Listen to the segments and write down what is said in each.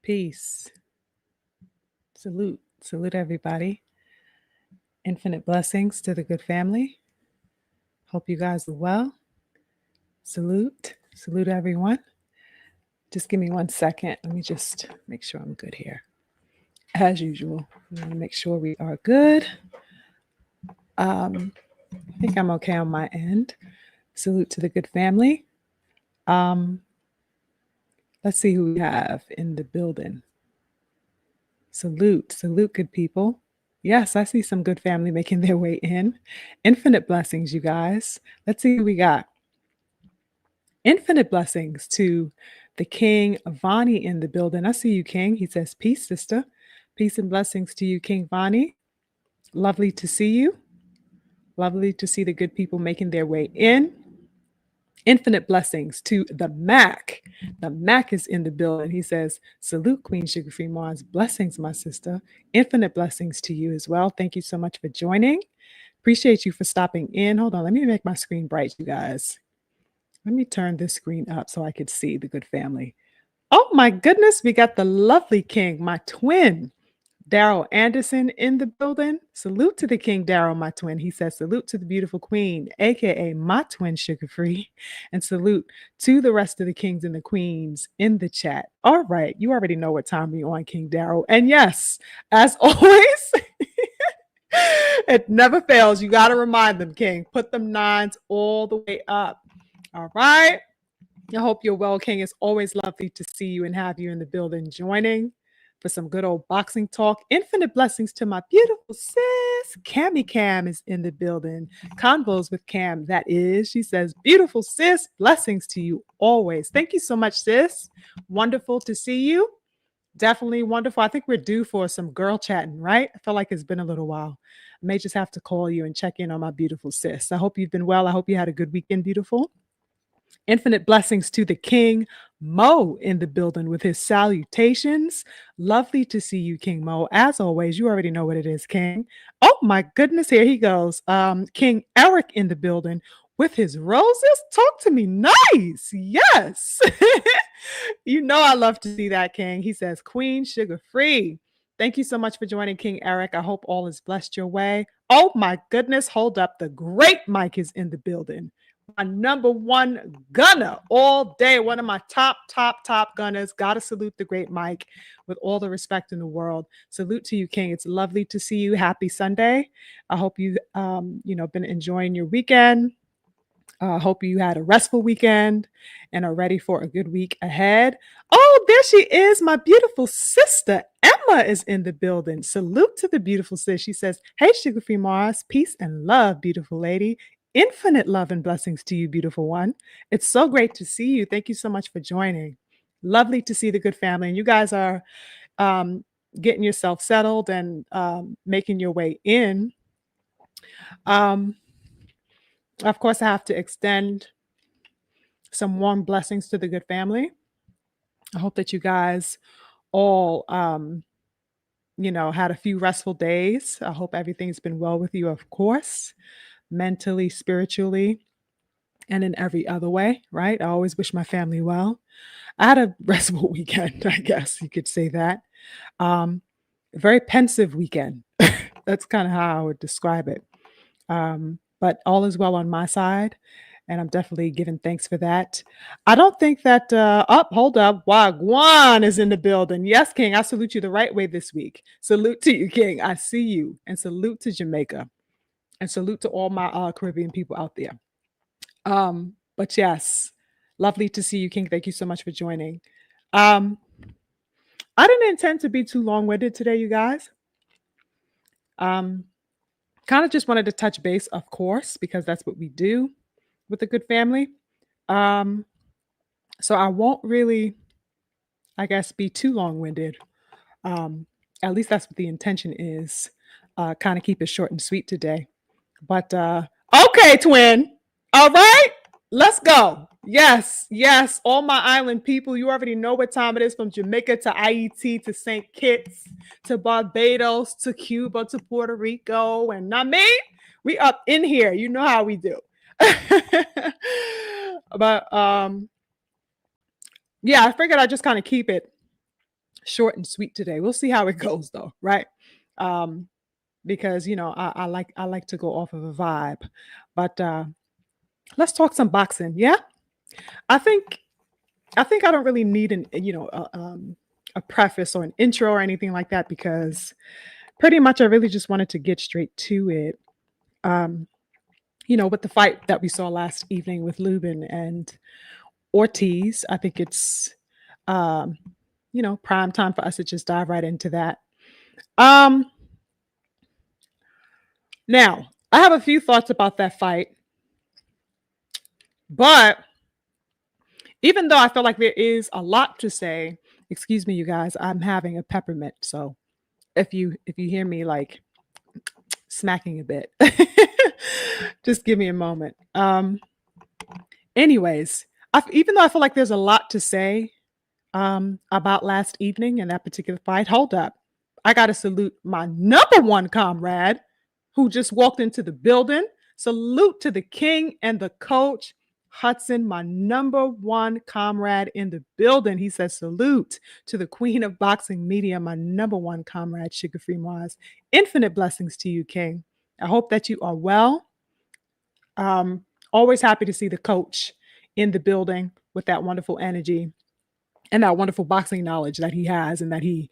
Peace. Salute. Salute everybody. Infinite blessings to the good family. Hope you guys are well. Salute. Salute everyone. Just give me 1 second. Let me just make sure I'm good here. As usual, we want to make sure we are good. I think I'm okay on my end. Salute to the good family. Let's see who we have in the building. Salute. Salute, good people. Yes, I see some good family making their way in. Infinite blessings, you guys. Let's see who we got. Infinite blessings to the King Vani in the building. I see you, King. He says, peace, sister. Peace and blessings to you, King Vani. Lovely to see you. Lovely to see the good people making their way in. Infinite blessings to the Mac. The Mac is in the building. He says, salute, Queen SugarFreeMars. Blessings, my sister. Infinite blessings to you as well. Thank you so much for joining. Appreciate you for stopping in. Hold on. Let me make my screen bright, you guys. Let me turn this screen up so I could see the good family. Oh, my goodness. We got the lovely King, my twin, Daryl Anderson in the building. Salute to the King, Daryl, my twin. He says, salute to the beautiful queen, aka my twin, Sugar Free, and salute to the rest of the kings and the queens in the chat. All right, you already know what time we're on, King Daryl. And yes, as always, it never fails. You got to remind them, King. Put them nines all the way up. All right. I hope you're well, King. It's always lovely to see you and have you in the building joining for some good old boxing talk. Infinite blessings to my beautiful sis. Cammy Cam is in the building. Convos with Cam, that is. She says, beautiful sis, blessings to you always. Thank you so much, sis. Wonderful to see you. Definitely wonderful. I think we're due for some girl chatting, right? I feel like it's been a little while. I may just have to call you and check in on my beautiful sis. I hope you've been well. I hope you had a good weekend, beautiful. Infinite blessings to the King Mo in the building with his salutations. Lovely to see you, King Mo. As always, you already know what it is, King. Oh my goodness, here he goes. King Eric in the building with his roses. Talk to me nice. Yes. You know I love to see that, King. He says, Queen Sugar Free. Thank you so much for joining, King Eric. I hope all is blessed your way. Oh my goodness, hold up. The great Mike is in the building. My number one gunner all day. One of my top gunners. Gotta salute the great Mike with all the respect in the world. Salute to you, King. It's lovely to see you. Happy Sunday. I hope you, been enjoying your weekend. I hope you had a restful weekend and are ready for a good week ahead. Oh, there she is. My beautiful sister, Emma, is in the building. Salute to the beautiful sis. She says, hey, Sugar Free Mars, peace and love, beautiful lady. Infinite love and blessings to you, beautiful one. It's so great to see you. Thank you so much for joining. Lovely to see the good family. And you guys are getting yourself settled and making your way in. Of course, I have to extend some warm blessings to the good family. I hope that you guys all, had a few restful days. I hope everything's been well with you, of course, mentally, spiritually, and in every other way, right? I always wish my family well. I had a restful weekend, I guess you could say that. Very pensive weekend. That's kind of how I would describe it. But all is well on my side, and I'm definitely giving thanks for that. I don't think that, hold up, Wagwan is in the building. Yes, King, I salute you the right way this week. Salute to you, King. I see you. And salute to Jamaica. And salute to all my Caribbean people out there. But yes, lovely to see you, King. Thank you so much for joining. I didn't intend to be too long-winded today, you guys. Kind of just wanted to touch base, of course, because that's what we do with the good family. So I won't really, I guess, be too long-winded. At least that's what the intention is. Kind of keep it short and sweet today. But okay, twin. All right, let's go. Yes, all my island people, you already know what time it is, from Jamaica to IET to St. Kitts to Barbados to Cuba to Puerto Rico. And I mean, we up in here. You know how we do. But yeah, I figured I'd just kind of keep it short and sweet today. We'll see how it goes though, right? Um, because I like to go off of a vibe. But let's talk some boxing. Yeah, I think I don't really need a preface or an intro or anything like that because pretty much I really just wanted to get straight to it. Um, with the fight that we saw last evening with Lubin and Ortiz, I think it's um, prime time for us to just dive right into that. Um, Now, I have a few thoughts about that fight, but even though I feel like there is a lot to say, excuse me, you guys, I'm having a peppermint. So if you hear me like smacking a bit, just give me a moment. Anyways, even though I feel like there's a lot to say about last evening and that particular fight, hold up. I got to salute my number one comrade who just walked into the building. Salute to the king and the coach, Hudson, my number one comrade in the building. He says, salute to the queen of boxing media, my number one comrade, SugarFreeMars. Infinite blessings to you, king. I hope that you are well. Always happy to see the coach in the building with that wonderful energy and that wonderful boxing knowledge that he has and that he,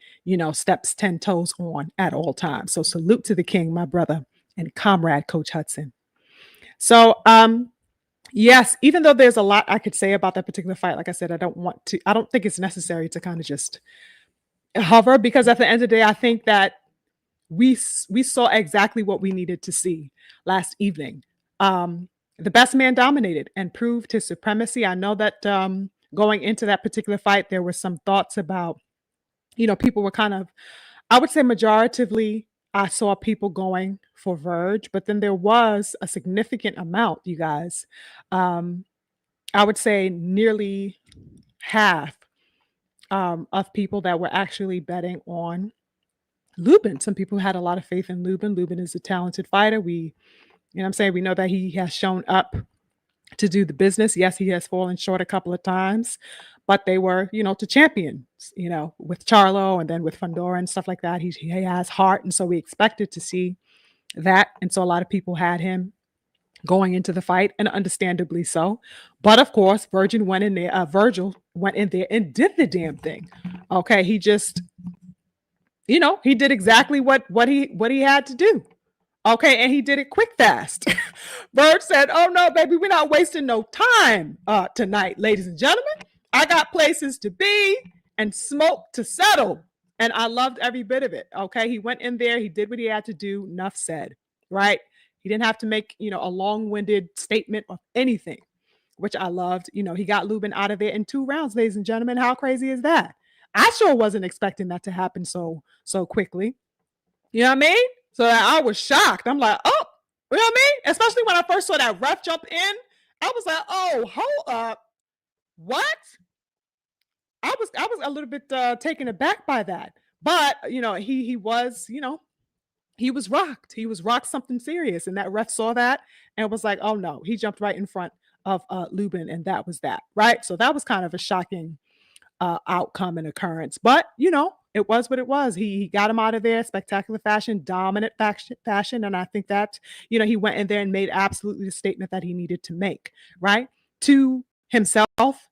steps 10 toes on at all times. So salute to the king, my brother and comrade, Coach Hudson. So, yes, even though there's a lot I could say about that particular fight, like I said, I don't think it's necessary to kind of just hover because at the end of the day, I think that we saw exactly what we needed to see last evening. The best man dominated and proved his supremacy. I know that going into that particular fight, there were some thoughts about, people were kind of, I would say majoritively, I saw people going for Verge, but then there was a significant amount, you guys. Um, I would say nearly half of people that were actually betting on Lubin. Some people had a lot of faith in Lubin. Lubin is a talented fighter. What I'm saying? We know that he has shown up to do the business. Yes, he has fallen short a couple of times, but they were, to champions, with Charlo and then with Fundora and stuff like that. He has heart. And so we expected to see that. And so a lot of people had him going into the fight, and understandably so. But of course, Virgil went in there and did the damn thing. Okay. He just, he did exactly what he had to do. Okay, and he did it quick, fast. Bird said, "Oh no, baby, we're not wasting no time tonight, ladies and gentlemen. I got places to be and smoke to settle." And I loved every bit of it. Okay, he went in there, he did what he had to do. Enough said, right? He didn't have to make a long-winded statement of anything, which I loved. He got Lubin out of there in 2 rounds, ladies and gentlemen. How crazy is that? I sure wasn't expecting that to happen so quickly. You know what I mean? So I was shocked. I'm like, oh, you know what I mean? Especially when I first saw that ref jump in, I was like, oh, hold up. What? I was a little bit taken aback by that. But, he was, he was rocked. He was rocked something serious. And that ref saw that and was like, oh no, he jumped right in front of Lubin, and that was that. Right. So that was kind of a shocking outcome and occurrence. But, it was what it was. He got him out of there, spectacular fashion, dominant fashion. And I think that, he went in there and made absolutely the statement that he needed to make, right? To himself,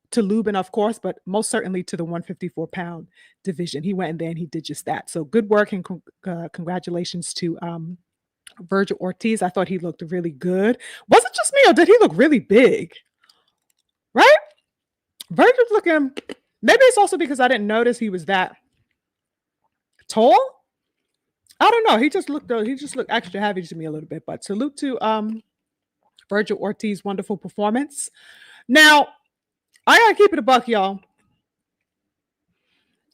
to Lubin, of course, but most certainly to the 154-pound division. He went in there and he did just that. So good work and congratulations to Virgil Ortiz. I thought he looked really good. Was it just me or did he look really big? Right? Virgil's looking, maybe it's also because I didn't notice he was that tall. I don't know. He just looked extra heavy to me a little bit. But salute to Virgil Ortiz, wonderful performance. Now, I gotta keep it a buck, y'all.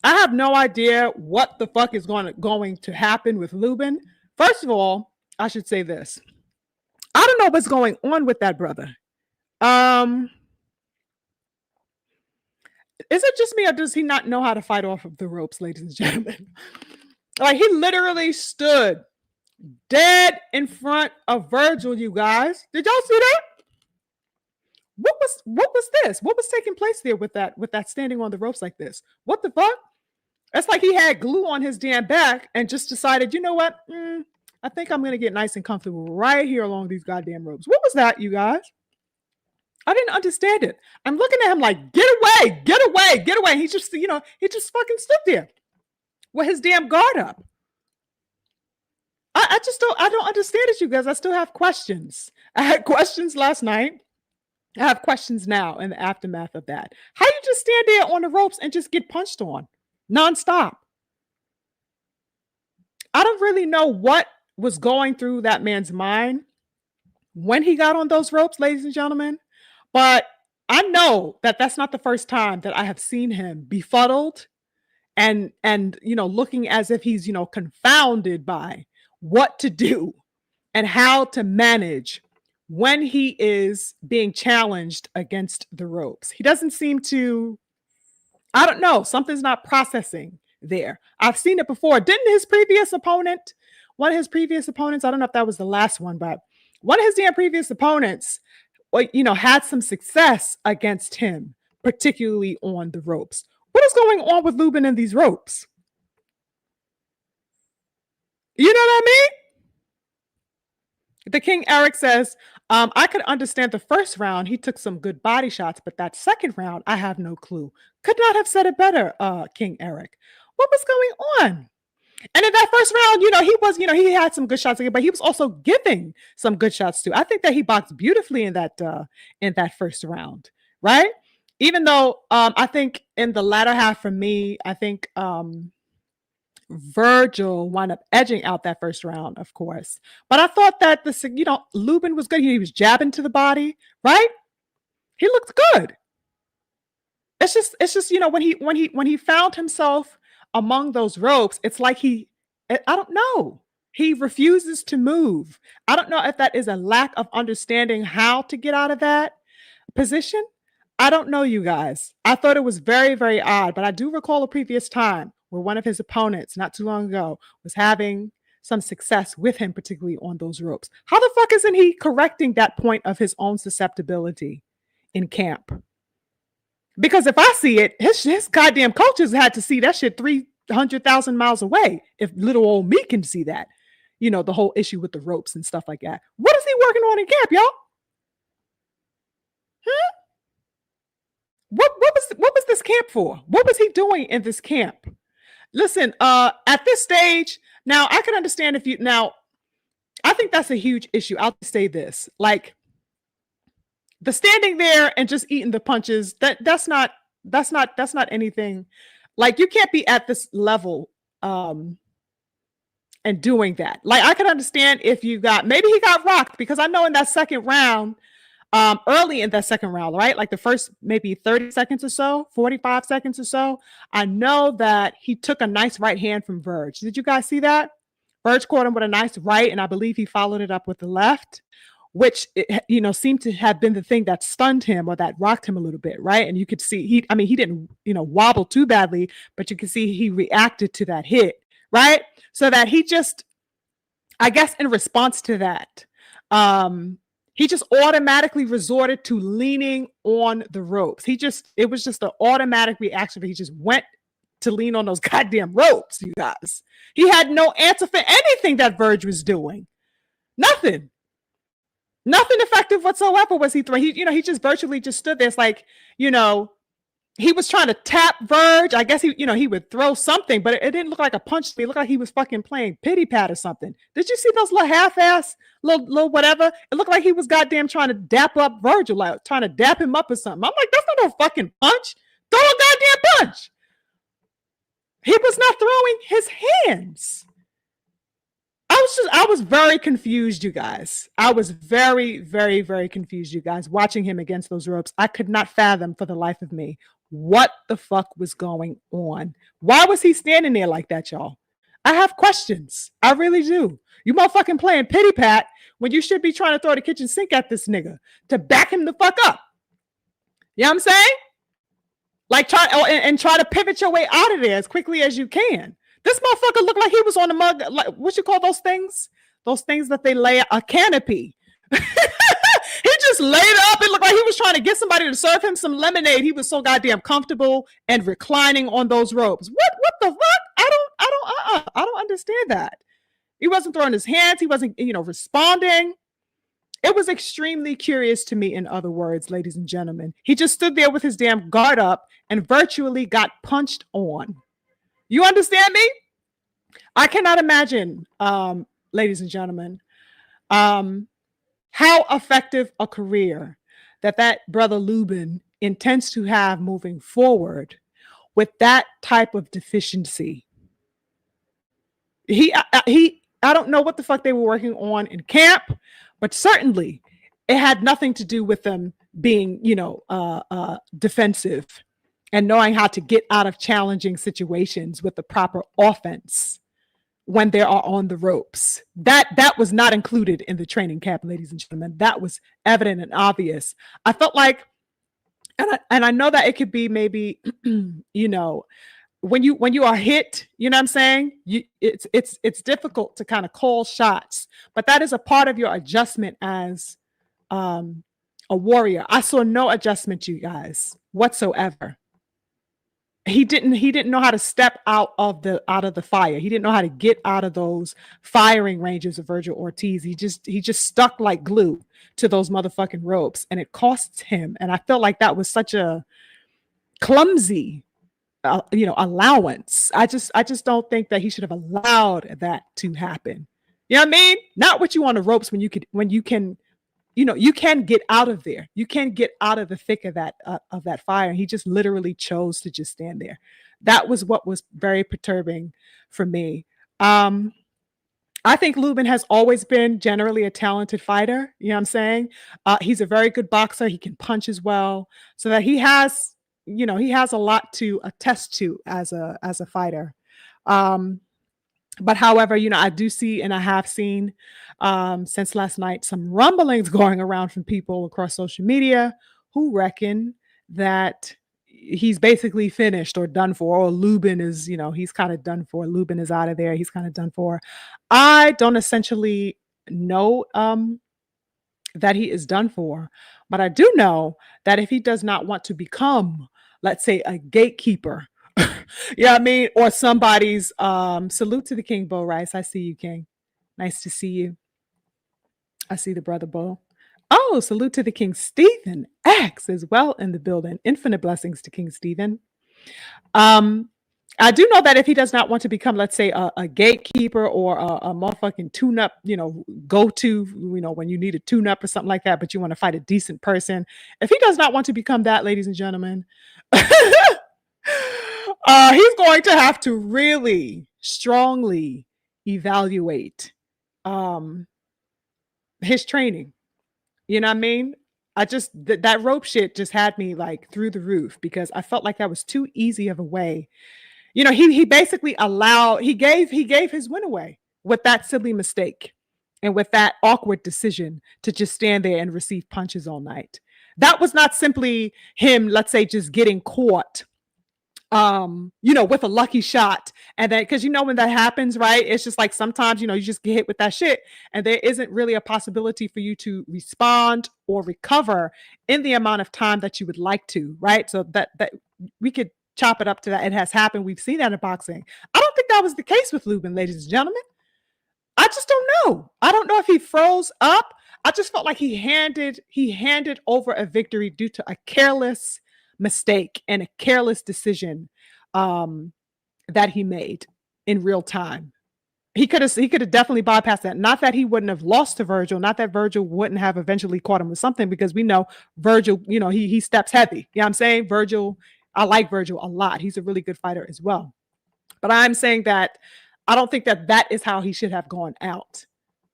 I have no idea what the fuck is going to happen with Lubin. First of all, I should say this. I don't know what's going on with that brother. Is it just me or does he not know how to fight off of the ropes, ladies and gentlemen? Like, he literally stood dead in front of Virgil, you guys. Did y'all see that? What was this? What was taking place there with that standing on the ropes like this? What the fuck? It's like he had glue on his damn back and just decided, you know what? I think I'm going to get nice and comfortable right here along these goddamn ropes. What was that, you guys? I didn't understand it. I'm looking at him like, get away, get away, get away. He just, he just fucking stood there with his damn guard up. I don't understand it, you guys. I still have questions. I had questions last night. I have questions now in the aftermath of that. How you just stand there on the ropes and just get punched on nonstop? I don't really know what was going through that man's mind when he got on those ropes, ladies and gentlemen. But I know that that's not the first time that I have seen him befuddled and looking as if he's confounded by what to do and how to manage when he is being challenged against the ropes. He doesn't seem to, I don't know, something's not processing there. I've seen it before. Didn't his previous opponent, one of his previous opponents, I don't know if that was the last one, but one of his damn previous opponents, had some success against him, particularly on the ropes. What is going on with Lubin and these ropes? You know what I mean? The King Eric says, I could understand the first round. He took some good body shots, but that second round, I have no clue. Could not have said it better, King Eric. What was going on? And in that first round, he was, he had some good shots again, but he was also giving some good shots too. I think that he boxed beautifully in that first round, right? Even though I think in the latter half for me, I think Virgil wound up edging out that first round, of course. But I thought that Lubin was good. He was jabbing to the body, right? He looked good. It's just when he found himself among those ropes, it's like I don't know. He refuses to move. I don't know if that is a lack of understanding how to get out of that position. I don't know, you guys. I thought it was very, very odd, but I do recall a previous time where one of his opponents, not too long ago, was having some success with him, particularly on those ropes. How the fuck isn't he correcting that point of his own susceptibility in camp? Because if I see it, his goddamn coaches had to see that shit 300,000 miles away. If little old me can see that, the whole issue with the ropes and stuff like that. What is he working on in camp, y'all? What was this camp for? What was he doing in this camp? Listen, at this stage, now I can understand I think that's a huge issue. I'll say this, like the standing there and just eating the punches, that's not anything. Like you can't be at this level and doing that. Like I can understand if maybe he got rocked, because I know in that second round, early in that second round, right? Like the first maybe 30 seconds or so, 45 seconds or so, I know that he took a nice right hand from Verge. Did you guys see that? Verge caught him with a nice right, and I believe he followed it up with the left, which seemed to have been the thing that stunned him or that rocked him a little bit, right? And you could see he didn't wobble too badly, but you could see he reacted to that hit, right? So that he just, I guess, in response to that, he just automatically resorted to leaning on the ropes. It was just an automatic reaction. He just went to lean on those goddamn ropes, you guys. He had no answer for anything that Verge was doing. Nothing effective whatsoever was he throwing. He just virtually just stood there. It's like, he was trying to tap Verge. I guess he would throw something, but it didn't look like a punch to me. It looked like he was fucking playing pity pat or something. Did you see those little half-ass, little whatever? It looked like he was goddamn trying to dap up Virgil, like trying to dap him up or something. I'm like, that's not no fucking punch. Throw a goddamn punch. He was not throwing his hands. I was very confused, you guys. I was very, very, very confused, you guys, watching him against those ropes. I could not fathom for the life of me what the fuck was going on. Why was he standing there like that, y'all? I have questions. I really do. You motherfucking playing pity pat when you should be trying to throw the kitchen sink at this nigga to back him the fuck up. You know what I'm saying? Like try to pivot your way out of there as quickly as you can. This motherfucker looked like he was on a mug, like what you call those things? Those things that they lay a canopy. He just laid up. It looked like he was trying to get somebody to serve him some lemonade. He was so goddamn comfortable and reclining on those ropes. What the fuck? I don't understand that. He wasn't throwing his hands. He wasn't, responding. It was extremely curious to me, in other words, ladies and gentlemen. He just stood there with his damn guard up and virtually got punched on. You understand me? I cannot imagine, ladies and gentlemen, how effective a career that brother Lubin intends to have moving forward with that type of deficiency. I don't know what the fuck they were working on in camp, but certainly it had nothing to do with them being, defensive and knowing how to get out of challenging situations with the proper offense when they are on the ropes. That was not included in the training camp, ladies and gentlemen. That was evident and obvious. I felt like, and I know that it could be maybe, when you are hit, you know what I'm saying? It's difficult to kind of call shots, but that is a part of your adjustment as a warrior. I saw no adjustment, you guys, whatsoever. He didn't know how to step out of the fire. He didn't know how to get out of those firing ranges of Virgil Ortiz. He just stuck like glue to those motherfucking ropes, and it cost him. And I felt like that was such a clumsy allowance. I just don't think that he should have allowed that to happen. You know what I mean? Not what you on the ropes when you can you can get out of there. You can get out of the thick of that fire. And he just literally chose to just stand there. That was what was very perturbing for me. I think Lubin has always been generally a talented fighter. You know what I'm saying? He's a very good boxer. He can punch as well. So that he has a lot to attest to as a fighter. But however, I do see, and I have seen since last night, some rumblings going around from people across social media who reckon that he's basically finished or done for, or Lubin is, he's kind of done for. Lubin is out of there. He's kind of done for. I don't essentially know that he is done for, but I do know that if he does not want to become, let's say, a gatekeeper, yeah, I mean, or somebody's salute to the King, Bo Rice. I see you, King. Nice to see you. I see the brother Bo. Oh, salute to the King. Stephen X as well in the building. Infinite blessings to King Stephen. I do know that if he does not want to become, let's say, a gatekeeper or a motherfucking tune-up, go-to, when you need a tune-up or something like that, but you want to fight a decent person. If he does not want to become that, ladies and gentlemen, he's going to have to really strongly evaluate his training. You know what I mean? That rope shit just had me like through the roof, because I felt like that was too easy of a way. He basically gave his win away with that silly mistake and with that awkward decision to just stand there and receive punches all night. That was not simply him, let's say, just getting caught with a lucky shot. And then, because when that happens, right, it's just like sometimes, you just get hit with that shit and there isn't really a possibility for you to respond or recover in the amount of time that you would like to, right? So that we could chop it up to that. It has happened. We've seen that in boxing. I don't think that was the case with Lubin, ladies and gentlemen. I just don't know. I don't know if he froze up. I just felt like he handed over a victory due to a careless mistake and a careless decision that he made in real time. He could have definitely bypassed that. Not that he wouldn't have lost to Virgil, not that Virgil wouldn't have eventually caught him with something, because we know Virgil, he steps heavy. You know what I'm saying? Virgil, I like Virgil a lot. He's a really good fighter as well. But I'm saying that I don't think that is how he should have gone out.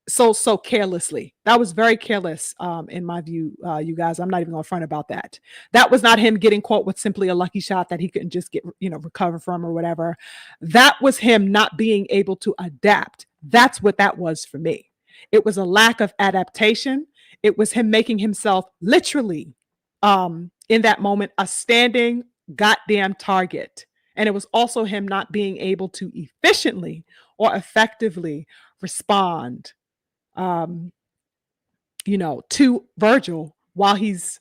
So carelessly. That was very careless in my view, you guys. I'm not even going to front about that. That was not him getting caught with simply a lucky shot that he couldn't just get, recover from or whatever. That was him not being able to adapt. That's what that was for me. It was a lack of adaptation. It was him making himself literally in that moment a standing goddamn target. And it was also him not being able to efficiently or effectively respond to Virgil while he's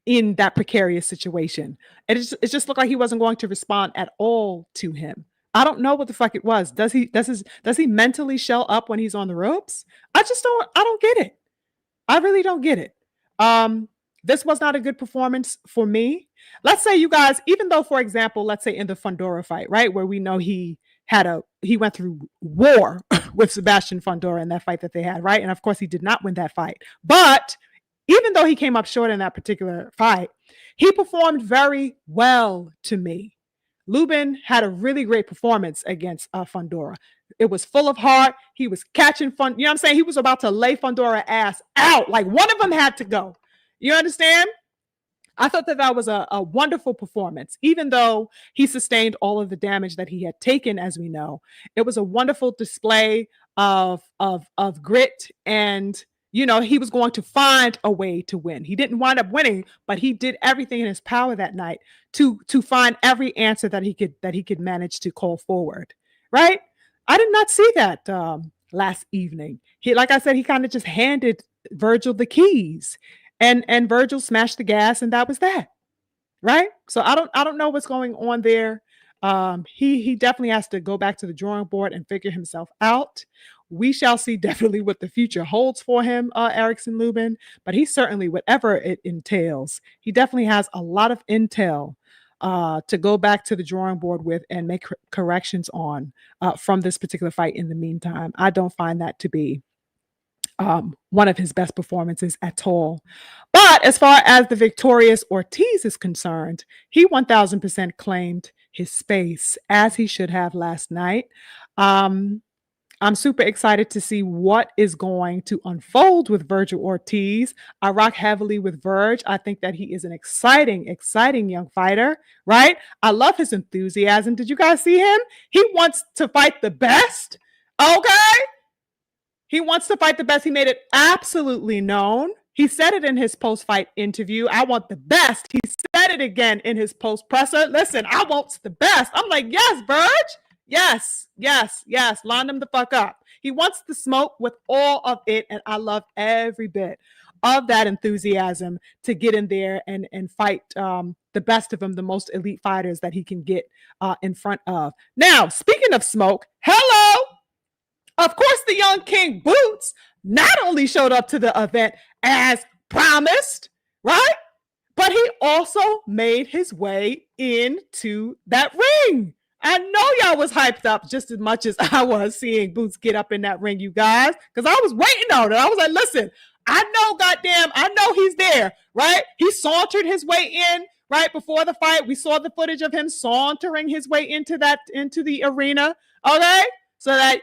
in that precarious situation. It just looked like he wasn't going to respond at all to him. I don't know what the fuck it was. Does he mentally shell up when he's on the ropes? I don't get it. I really don't get it. Um, this was not a good performance for me. Let's say you guys, even though, for example, let's say in the Fundora fight, right, where we know he went through war with Sebastian Fundora in that fight that they had, right? And of course, he did not win that fight. But even though he came up short in that particular fight, he performed very well to me. Lubin had a really great performance against Fundora. It was full of heart. He was catching fun. You know what I'm saying? He was about to lay Fundora ass out. Like one of them had to go. You understand? I thought that that was a wonderful performance, even though he sustained all of the damage that he had taken, as we know. It was a wonderful display of grit, and he was going to find a way to win. He didn't wind up winning, but he did everything in his power that night to find every answer that he could manage to call forward. Right? I did not see that last evening. Like I said, he kind of just handed Virgil the keys, and Virgil smashed the gas, and that was that, right? So I don't know what's going on there. He definitely has to go back to the drawing board and figure himself out. We shall see definitely what the future holds for him, Erickson Lubin, but he certainly, whatever it entails, he definitely has a lot of intel to go back to the drawing board with and make corrections on from this particular fight. In the meantime, I don't find that to be one of his best performances at all. But as far as the victorious Ortiz is concerned, he 1000% claimed his space, as he should have last night. I'm super excited to see what is going to unfold with Virgil Ortiz. I rock heavily with Verge. I think that he is an exciting, exciting young fighter, right? I love his enthusiasm. Did you guys see him? He wants to fight the best. Okay. He wants to fight the best. He made it absolutely known. He said it in his post-fight interview. I want the best. He said it again in his post-presser. Listen, I want the best. I'm like, yes, Verge. Yes, yes, yes. Line him the fuck up. He wants the smoke with all of it, and I love every bit of that enthusiasm to get in there and fight the best of them, the most elite fighters that he can get in front of. Now, speaking of smoke, hello. Of course, the young King Boots not only showed up to the event as promised, right? But he also made his way into that ring. I know y'all was hyped up just as much as I was seeing Boots get up in that ring, you guys, because I was waiting on it. I was like, listen, I know he's there, right? He sauntered his way in right before the fight. We saw the footage of him sauntering his way into the arena, okay? So that,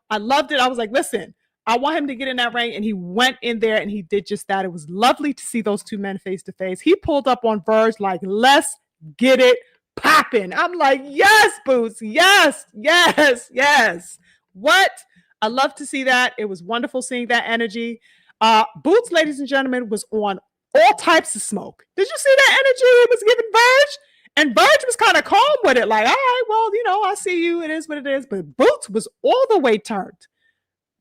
I loved it. I was like, listen, I want him to get in that ring. And he went in there and he did just that. It was lovely to see those two men face to face. He pulled up on Verge like, let's get it popping. I'm like, yes, Boots. Yes, yes, yes. What? I love to see that. It was wonderful seeing that energy. Boots, ladies and gentlemen, was on all types of smoke. Did you see that energy he was giving Verge? And Verge was kind of calm with it, like, all right, well, I see you. It is what it is. But Boots was all the way turned.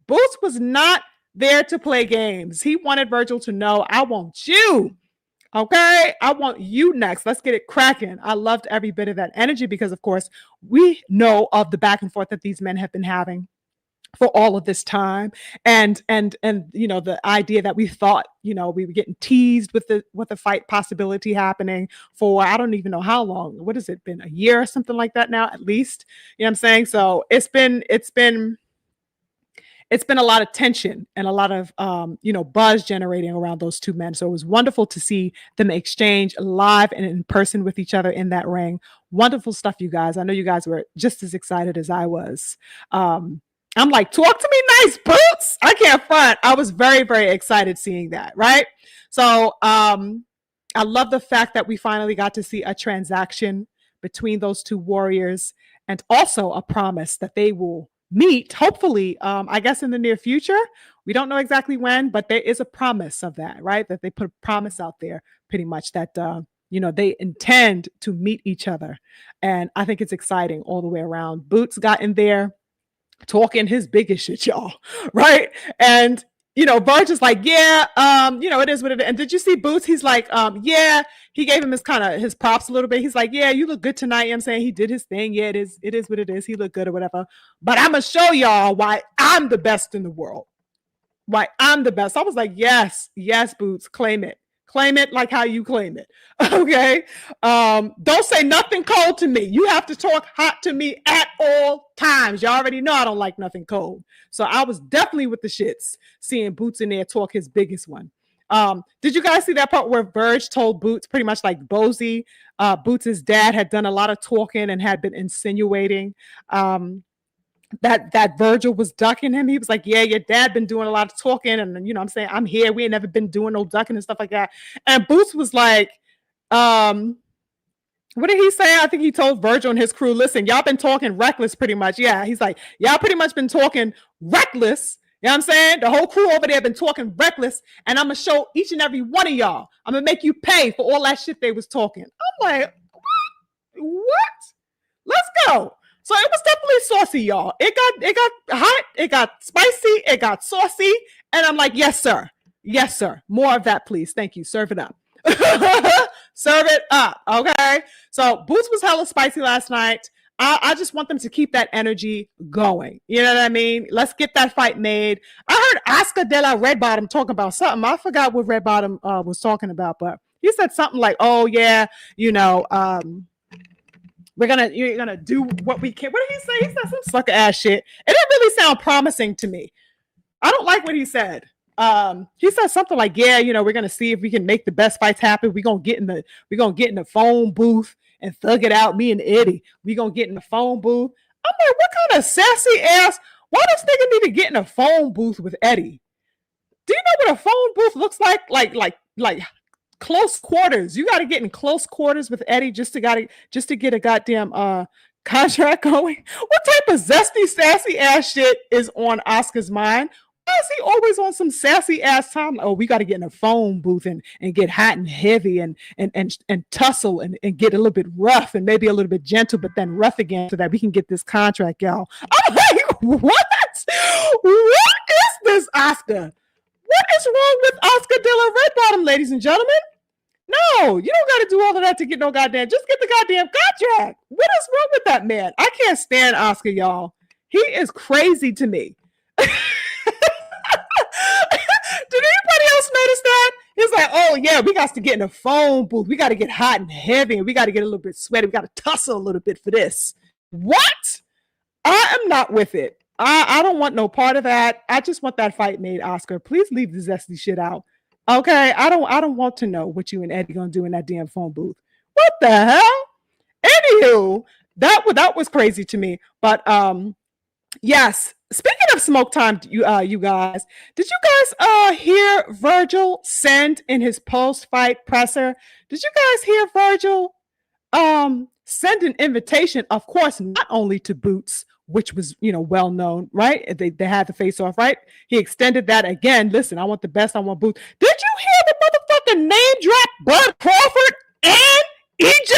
Boots was not there to play games. He wanted Virgil to know, I want you. Okay? I want you next. Let's get it cracking. I loved every bit of that energy because, of course, we know of the back and forth that these men have been having for all of this time, and the idea that we thought we were getting teased with the fight possibility happening for I don't even know how long. What has it been, a year or something like that now, at least? You know what I'm saying? So it's been a lot of tension and a lot of buzz generating around those two men. So it was wonderful to see them exchange live and in person with each other in that ring. Wonderful stuff, you guys. I know you guys were just as excited as I was. I'm like, talk to me nice, Boots. I can't front. I was very, very excited seeing that, right? So I love the fact that we finally got to see a transaction between those two warriors and also a promise that they will meet, hopefully, I guess in the near future. We don't know exactly when, but there is a promise of that, right? That they put a promise out there pretty much that, they intend to meet each other. And I think it's exciting all the way around. Boots got in there talking his biggest shit, y'all, right? And Verge is like, yeah, it is what it is. And did you see Boots? He's like, yeah, he gave him his props a little bit. He's like, yeah, you look good tonight. You know what I'm saying? He did his thing. Yeah, it is what it is. He looked good or whatever. But I'm gonna show y'all why I'm the best in the world. Why I'm the best. I was like, yes, yes, Boots, claim it. Claim it like how you claim it. Okay. Don't say nothing cold to me. You have to talk hot to me at all times. You already know I don't like nothing cold. So I was definitely with the shits seeing Boots in there talk his biggest one. Did you guys see that part where Verge told Boots pretty much like Bozy, Boots' dad had done a lot of talking and had been insinuating that Virgil was ducking him. He was like, yeah, your dad been doing a lot of talking, and I'm saying, I'm here. We ain't never been doing no ducking and stuff like that. And Boots was like, what did he say? I think he told Virgil and his crew, listen, y'all been talking reckless pretty much. Yeah, he's like, y'all pretty much been talking reckless. You know what I'm saying? The whole crew over there been talking reckless, and I'm gonna show each and every one of y'all. I'm gonna make you pay for all that shit they was talking. I'm like, what? Let's go. So it was definitely saucy, y'all. It got hot, it got spicy, it got saucy, and I'm like, yes, sir. Yes, sir. More of that, please. Thank you. Serve it up. Serve it up. Okay. So Boots was hella spicy last night. I just want them to keep that energy going. You know what I mean? Let's get that fight made. I heard Oscar de la Red Bottom talking about something. I forgot what Red Bottom was talking about, but he said something like, oh yeah, you're gonna do what we can. What did he say? He said some sucker ass shit. It didn't really sound promising to me. I don't like what he said. He said something like, yeah, we're gonna see if we can make the best fights happen. We're gonna get in the phone booth and thug it out, me and Eddie. We're gonna get in the phone booth. I'm like, what kind of sassy ass? Why does nigga need to get in a phone booth with Eddie? Do you know what a phone booth looks like? Like close quarters. You got to get in close quarters with Eddie just to get a goddamn contract going. What type of zesty, sassy ass shit is on Oscar's mind? Why is he always on some sassy ass time? Oh, we got to get in a phone booth and get hot and heavy and tussle and get a little bit rough and maybe a little bit gentle, but then rough again so that we can get this contract, y'all. I'm like, what? What is this, Oscar? What is wrong with Oscar de la Red Bottom, ladies and gentlemen? No, you don't got to do all of that to get no goddamn. Just get the goddamn contract. What is wrong with that man? I can't stand Oscar, y'all. He is crazy to me. Did anybody else notice that? He's like, oh yeah, we got to get in a phone booth. We got to get hot and heavy, and we got to get a little bit sweaty. We got to tussle a little bit for this. What? I am not with it. I don't want no part of that. I just want that fight made, Oscar. Please leave the zesty shit out. Okay, I don't want to know what you and Eddie gonna do in that damn phone booth. What the hell? Anywho, that was crazy to me. But yes. Speaking of smoke time, you guys, did you guys hear Virgil send in his post-fight presser? Did you guys hear Virgil send an invitation? Of course, not only to Boots, which was, well known, right? They had the face off, right? He extended that again. Listen, I want the best. I want Boots. Did you hear the motherfucking name drop Bud Crawford and EJ?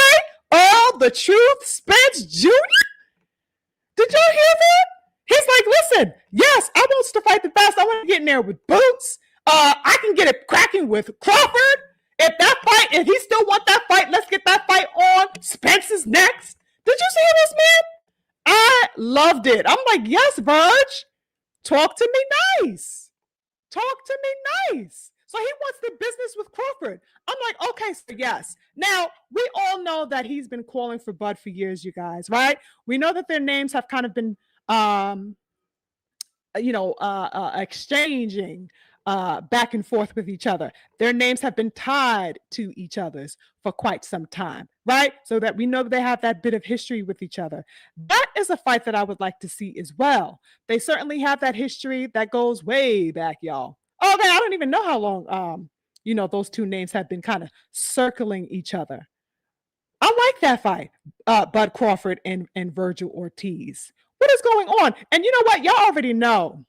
Oh, the truth, Spence Jr.? Did y'all hear that? He's like, listen, yes, I want to fight the best. I want to get in there with Boots. I can get it cracking with Crawford. If he still want that fight, let's get that fight on. Spence is next. Did you see this, man? I loved it. I'm like, yes, Verge, talk to me nice. Talk to me nice. So he wants the business with Crawford. I'm like, okay, so yes. Now, we all know that he's been calling for Bud for years, you guys, right? We know that their names have kind of been, exchanging back and forth with each other. Their names have been tied to each other's for quite some time, right? So that we know they have that bit of history with each other. That is a fight that I would like to see as well. They certainly have that history that goes way back, y'all. Okay, I don't even know how long, those two names have been kind of circling each other. I like that fight, Bud Crawford and Virgil Ortiz. What is going on? And you know what? Y'all already know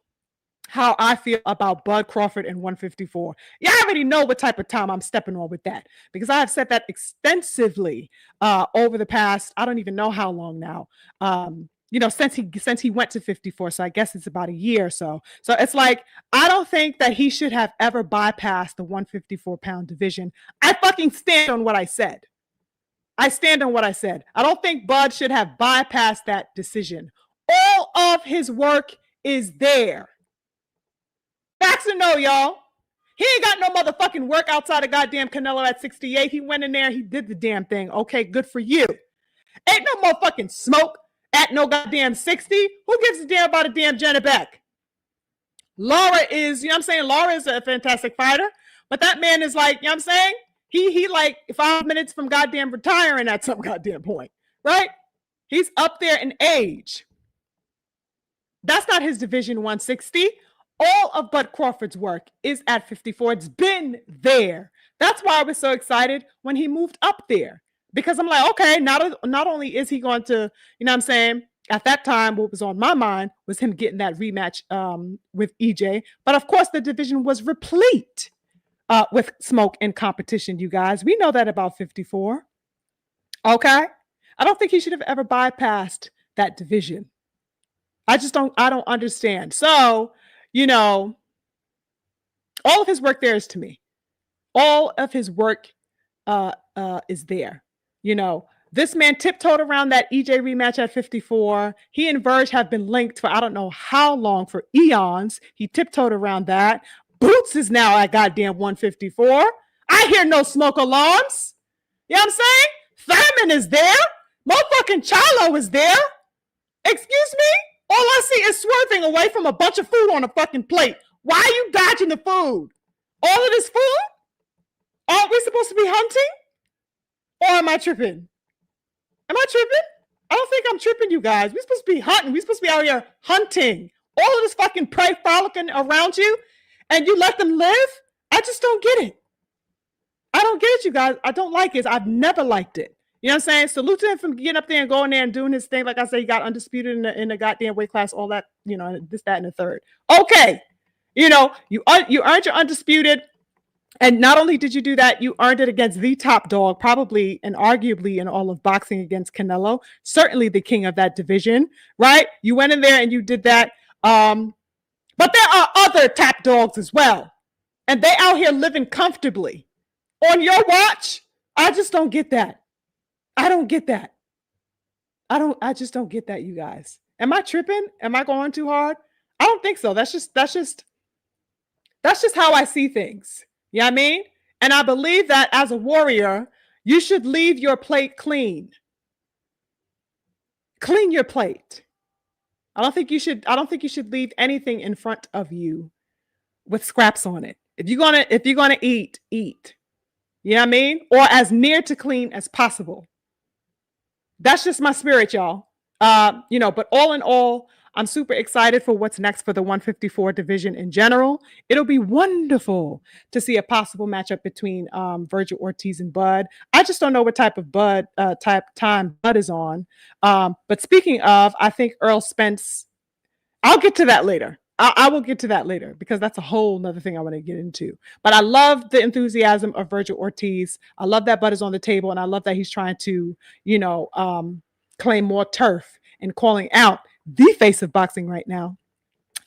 how I feel about Bud Crawford and 154. Y'all already know what type of time I'm stepping on with that, because I have said that extensively over the past, I don't even know how long now. since he went to 54. So I guess it's about a year or so. So it's like, I don't think that he should have ever bypassed the 154-pound division. I fucking stand on what I said. I stand on what I said. I don't think Bud should have bypassed that decision. All of his work is there. Facts or no, y'all? He ain't got no motherfucking work outside of goddamn Canelo at 68. He went in there, he did the damn thing. Okay, good for you. Ain't no motherfucking smoke at no goddamn 60. Who gives a damn about a damn Jenna Beck? Laura is, you know what I'm saying? Laura is a fantastic fighter, but that man is like, you know what I'm saying? He like 5 minutes from goddamn retiring at some goddamn point, right? He's up there in age. That's not his division 160. All of Bud Crawford's work is at 54. It's been there. That's why I was so excited when he moved up there. Because I'm like, okay, not only is he going to, you know what I'm saying, at that time, what was on my mind was him getting that rematch with EJ. But of course, the division was replete with smoke and competition, you guys. We know that about 54. Okay? I don't think he should have ever bypassed that division. I don't understand. So, all of his work there is to me. All of his work is there. This man tiptoed around that EJ rematch at 54. He and Verge have been linked for I don't know how long, for eons. He tiptoed around that. Boots is now at goddamn 154. I hear no smoke alarms. You know what I'm saying? Thurman is there. Motherfucking Charlo is there. Excuse me? All I see is swerving away from a bunch of food on a fucking plate. Why are you dodging the food? All of this food? Aren't we supposed to be hunting? Or am I tripping? Am I tripping? I don't think I'm tripping, you guys. We're supposed to be hunting. We're supposed to be out here hunting. All of this fucking prey frolicking around you, and you let them live? I just don't get it. I don't get it, you guys. I don't like it. I've never liked it. You know what I'm saying? Salute to him for getting up there and going there and doing his thing. Like I said, he got undisputed in the goddamn weight class, all that, this, that, and the third. Okay. You earned your undisputed. And not only did you do that, you earned it against the top dog, probably and arguably in all of boxing against Canelo, certainly the king of that division, right? You went in there and you did that. But there are other top dogs as well. And they out here living comfortably. On your watch, I just don't get that. I don't get that. I just don't get that, you guys. Am I tripping? Am I going too hard? I don't think so. That's just how I see things. You know what I mean? And I believe that as a warrior, you should leave your plate clean. Clean your plate. I don't think you should leave anything in front of you with scraps on it. If you're gonna eat. You know what I mean? Or as near to clean as possible. That's just my spirit, y'all. But all in all, I'm super excited for what's next for the 154 division in general. It'll be wonderful to see a possible matchup between Virgil Ortiz and Bud. I just don't know what type of time Bud is on. But speaking of, I think Errol Spence, I'll get to that later. I will get to that later because that's a whole nother thing I want to get into. But I love the enthusiasm of Virgil Ortiz. I love that Bud is on the table, and I love that he's trying to, claim more turf and calling out the face of boxing right now,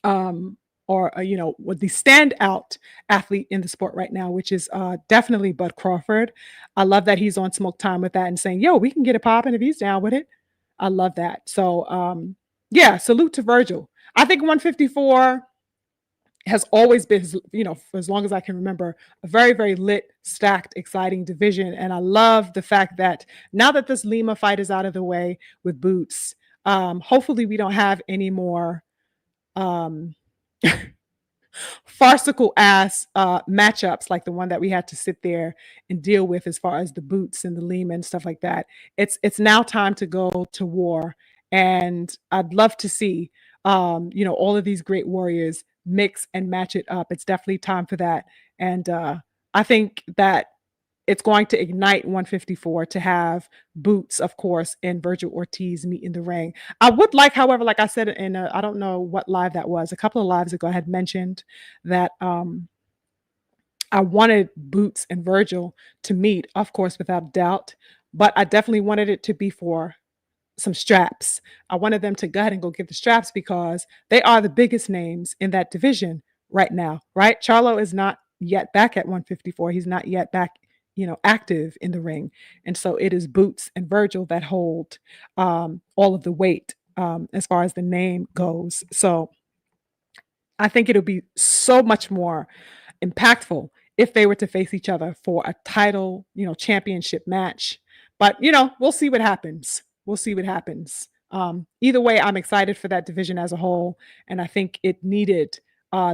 with the standout athlete in the sport right now, which is definitely Bud Crawford. I love that he's on Smoke Time with that and saying, yo, we can get it popping if he's down with it. I love that. So, salute to Virgil. I think 154 has always been, for as long as I can remember, a very, very lit, stacked, exciting division. And I love the fact that now that this Lima fight is out of the way with Boots, hopefully we don't have any more farcical ass matchups like the one that we had to sit there and deal with as far as the Boots and the Lima and stuff like that. It's now time to go to war. And I'd love to see all of these great warriors mix and match it up. It's definitely time for that. And I think that it's going to ignite 154 to have Boots, of course, and Virgil Ortiz meet in the ring. I would like, however, like I said in I don't know what live that was, a couple of lives ago, I had mentioned that I wanted Boots and Virgil to meet, of course, without doubt, but I definitely wanted it to be for some straps. I wanted them to go ahead and go get the straps because they are the biggest names in that division right now, right? Charlo is not yet back at 154. He's not yet back, active in the ring. And so it is Boots and Virgil that hold all of the weight as far as the name goes. So I think it'll be so much more impactful if they were to face each other for a title, championship match. But, we'll see what happens. We'll see what happens. Either way, I'm excited for that division as a whole. And I think it needed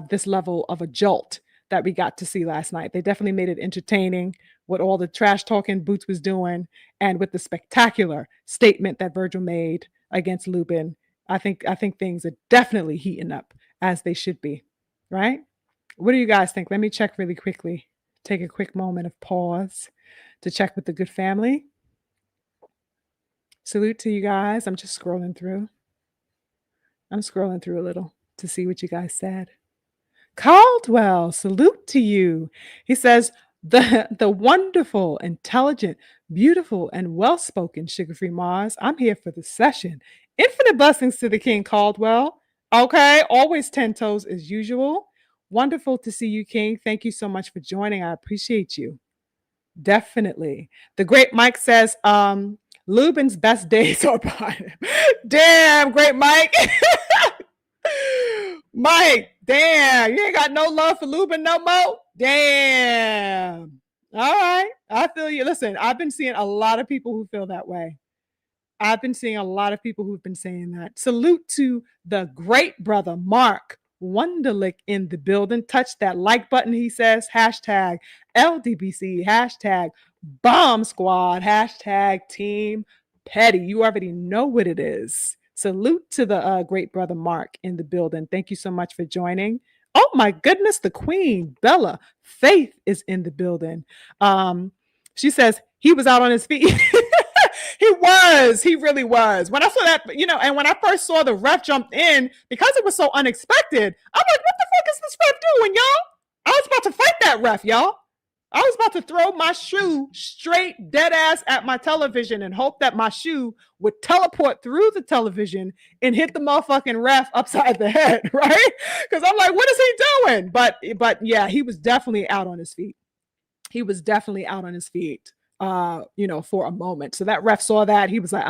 this level of a jolt that we got to see last night. They definitely made it entertaining with all the trash talking Boots was doing and with the spectacular statement that Virgil made against Lubin. I think things are definitely heating up as they should be, right? What do you guys think? Let me check really quickly. Take a quick moment of pause to check with the good family. Salute to you guys. I'm just scrolling through. I'm scrolling through a little to see what you guys said. Caldwell, salute to you. He says, the wonderful, intelligent, beautiful, and well-spoken sugar-free Mars. I'm here for the session. Infinite blessings to the King Caldwell. Okay, always 10 toes as usual. Wonderful to see you, King. Thank you so much for joining. I appreciate you. Definitely. The great Mike says, Lubin's best days are behind him. Damn, great Mike. Mike, damn, you ain't got no love for Lubin no more? Damn. All right. I feel you. Listen, I've been seeing a lot of people who feel that way. I've been seeing a lot of people who've been saying that. Salute to the great brother, Mark Wunderlich in the building. Touch that like button, he says. Hashtag LDBC. Hashtag Bomb Squad. Hashtag Team Petty. You already know what it is. Salute to the great brother Mark in the building. Thank you so much for joining. Oh my goodness, the queen, Bella Faith is in the building. She says he was out on his feet. He really was. When I saw that, and when I first saw the ref jump in, because it was so unexpected, I'm like, what the fuck is this ref doing, y'all? I was about to fight that ref, y'all. I was about to throw my shoe straight dead ass at my television and hope that my shoe would teleport through the television and hit the motherfucking ref upside the head, right? Because I'm like, what is he doing? But yeah, he was definitely out on his feet. He was definitely out on his feet, for a moment. So that ref saw that. He was like,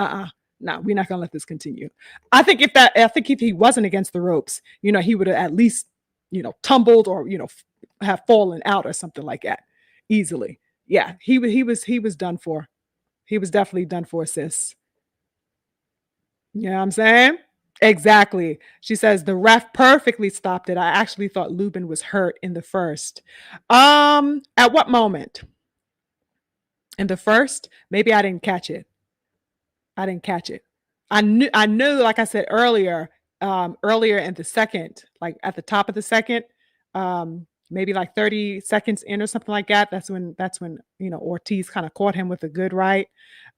no, we're not gonna let this continue. I think if he wasn't against the ropes, he would have at least, tumbled or, have fallen out or something like that. Easily. Yeah, he was done for. He was definitely done for, sis. You know what I'm saying? Exactly. She says the ref perfectly stopped it. I actually thought Lubin was hurt in the first. At what moment? In the first? Maybe I didn't catch it. I knew, like I said earlier in the second, like at the top of the second, maybe like 30 seconds in or something like that. That's when Ortiz kind of caught him with a good right.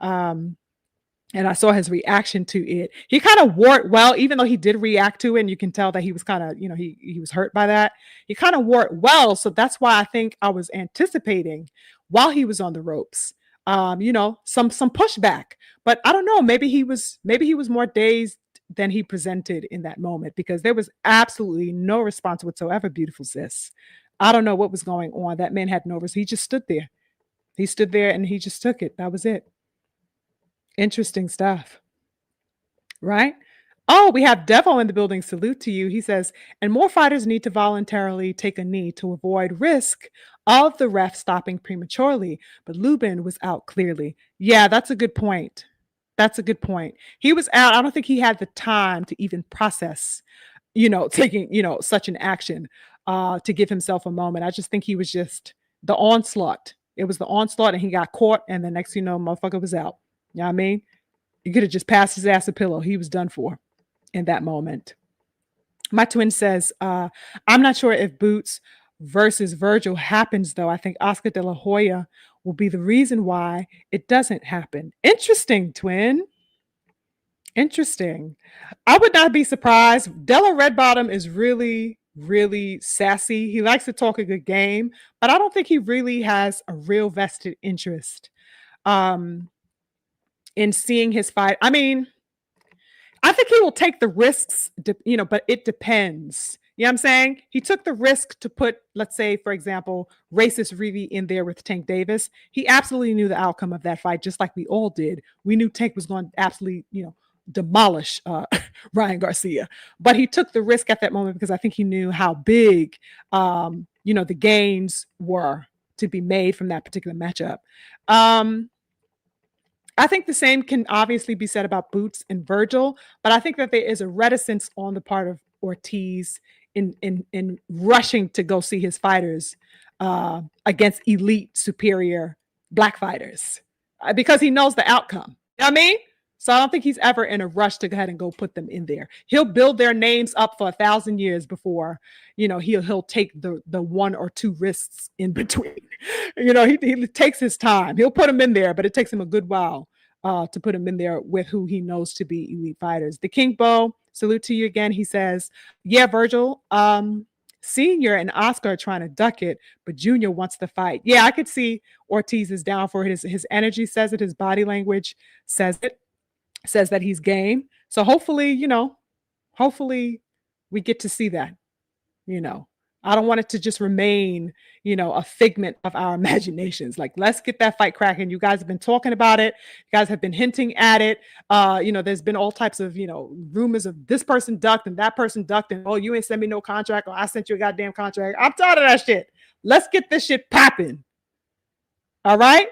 And I saw his reaction to it. He kind of wore it well, even though he did react to it, and you can tell that he was kind of, he was hurt by that. He kind of wore it well. So that's why I think I was anticipating while he was on the ropes, some pushback. But I don't know, maybe he was more dazed than he presented in that moment, because there was absolutely no response whatsoever, beautiful sis. I don't know what was going on. That man had no response. He just stood there. He stood there and he just took it. That was it. Interesting stuff, right? Oh, we have Devo in the building. Salute to you. He says, and more fighters need to voluntarily take a knee to avoid risk of the ref stopping prematurely. But Lubin was out clearly. Yeah, that's a good point. That's a good point. He was out. I don't think he had the time to even process, taking, such an action to give himself a moment. I just think he was just the onslaught. It was the onslaught and he got caught. And the next, motherfucker was out. You know what I mean? You could have just passed his ass a pillow. He was done for in that moment. My twin says, I'm not sure if Boots versus Virgil happens, though. I think Oscar de la Hoya will be the reason why it doesn't happen. Interesting, twin. Interesting. I would not be surprised. Della Redbottom is really, really sassy. He likes to talk a good game, but I don't think he really has a real vested interest in seeing his fight. I mean, I think he will take the risks, but it depends. You know what I'm saying? He took the risk to put, let's say, for example, racist Riri in there with Tank Davis. He absolutely knew the outcome of that fight, just like we all did. We knew Tank was going to absolutely, demolish Ryan Garcia. But he took the risk at that moment because I think he knew how big, the gains were to be made from that particular matchup. I think the same can obviously be said about Boots and Virgil, but I think that there is a reticence on the part of Ortiz in rushing to go see his fighters against elite, superior black fighters because he knows the outcome. You know what I mean? So I don't think he's ever in a rush to go ahead and go put them in there. He'll build their names up for 1,000 years before, he'll take the one or two risks in between. He takes his time. He'll put them in there, but it takes him a good while to put him in there with who he knows to be elite fighters. The King Bo, salute to you again. He says, yeah, Virgil, Senior and Oscar are trying to duck it, but Junior wants to fight. Yeah, I could see Ortiz is down for it. His energy says it. His body language says it. Says that he's game. So hopefully, we get to see that. I don't want it to just remain, a figment of our imaginations. Like, let's get that fight cracking. You guys have been talking about it. You guys have been hinting at it. There's been all types of, rumors of this person ducked and that person ducked and, oh, you ain't send me no contract or I sent you a goddamn contract. I'm tired of that shit. Let's get this shit popping. All right?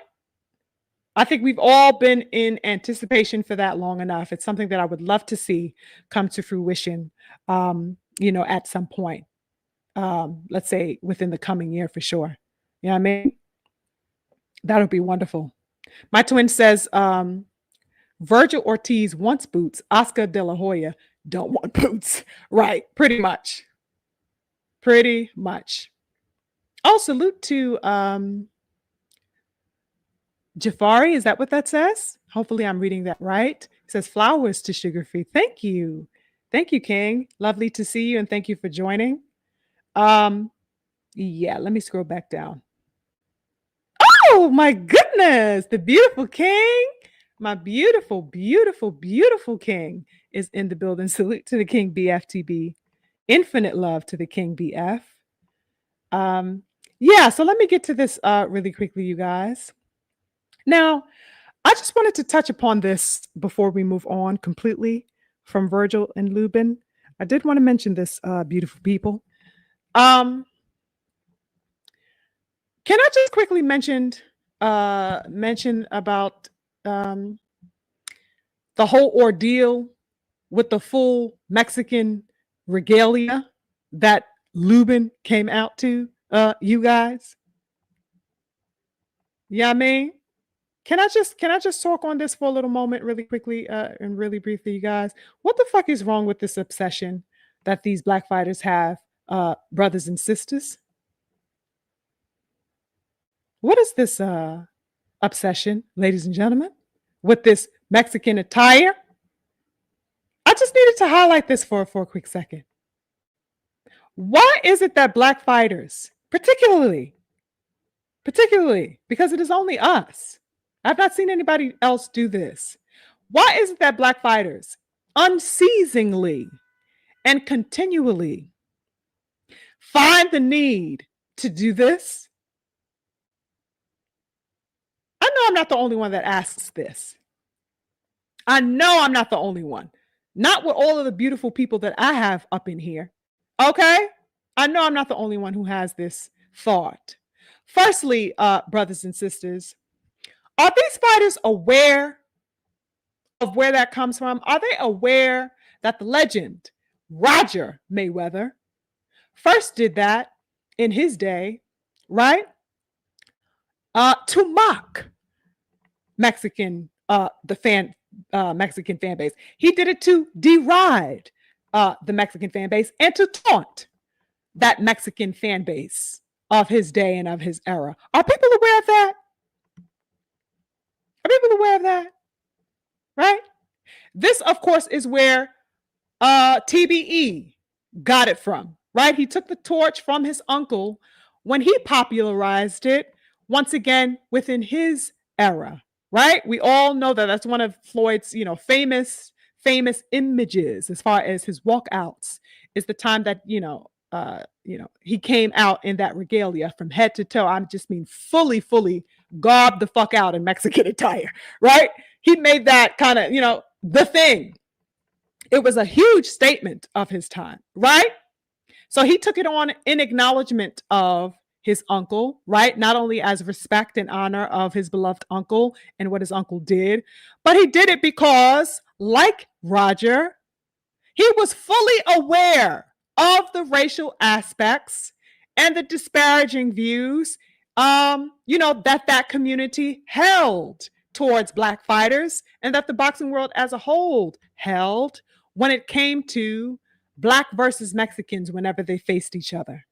I think we've all been in anticipation for that long enough. It's something that I would love to see come to fruition, at some point. Let's say within the coming year for sure. You know what I mean? That would be wonderful. My twin says, Virgil Ortiz wants Boots. Oscar De La Hoya don't want Boots. Right. Pretty much. Pretty much. Oh, salute to Jafari, is that what that says? Hopefully I'm reading that right. It says flowers to Sugar Free. Thank you. Thank you, King. Lovely to see you and thank you for joining. Yeah, let me scroll back down. Oh my goodness, the beautiful King. My beautiful, beautiful, beautiful King is in the building. Salute to the King BFTB. Infinite love to the King BF. Yeah, so let me get to this really quickly, you guys. Now, I just wanted to touch upon this before we move on completely from Virgil and Lubin. I did want to mention this, beautiful people. Can I just quickly mention about the whole ordeal with the full Mexican regalia that Lubin came out to you guys? Yeah, I mean, can I just talk on this for a little moment really quickly and really briefly, you guys? What the fuck is wrong with this obsession that these black fighters have, brothers and sisters? What is this obsession, ladies and gentlemen, with this Mexican attire? I just needed to highlight this for a quick second. Why is it that black fighters, particularly, because it is only us, I've not seen anybody else do this. Why is it that black fighters unceasingly and continually find the need to do this? I know I'm not the only one that asks this. I know I'm not the only one. Not with all of the beautiful people that I have up in here. Okay? I know I'm not the only one who has this thought. Firstly, brothers and sisters, are these fighters aware of where that comes from? Are they aware that the legend, Roger Mayweather, first did that in his day, right? To mock Mexican, Mexican fan base. He did it to deride the Mexican fan base and to taunt that Mexican fan base of his day and of his era. Are people aware of that? Are people aware of that? Right? This, of course, is where TBE got it from, right? He took the torch from his uncle when he popularized it once again within his era, right? We all know that that's one of Floyd's, famous famous images as far as his walkouts is the time that, he came out in that regalia from head to toe. I just mean fully garbed the fuck out in Mexican attire, right? He made that kind of, the thing. It was a huge statement of his time, right? So he took it on in acknowledgement of his uncle, right? Not only as respect and honor of his beloved uncle and what his uncle did, but he did it because, like Roger, he was fully aware of the racial aspects and the disparaging views, that community held towards Black fighters and that the boxing world as a whole held when it came to Black versus Mexicans whenever they faced each other.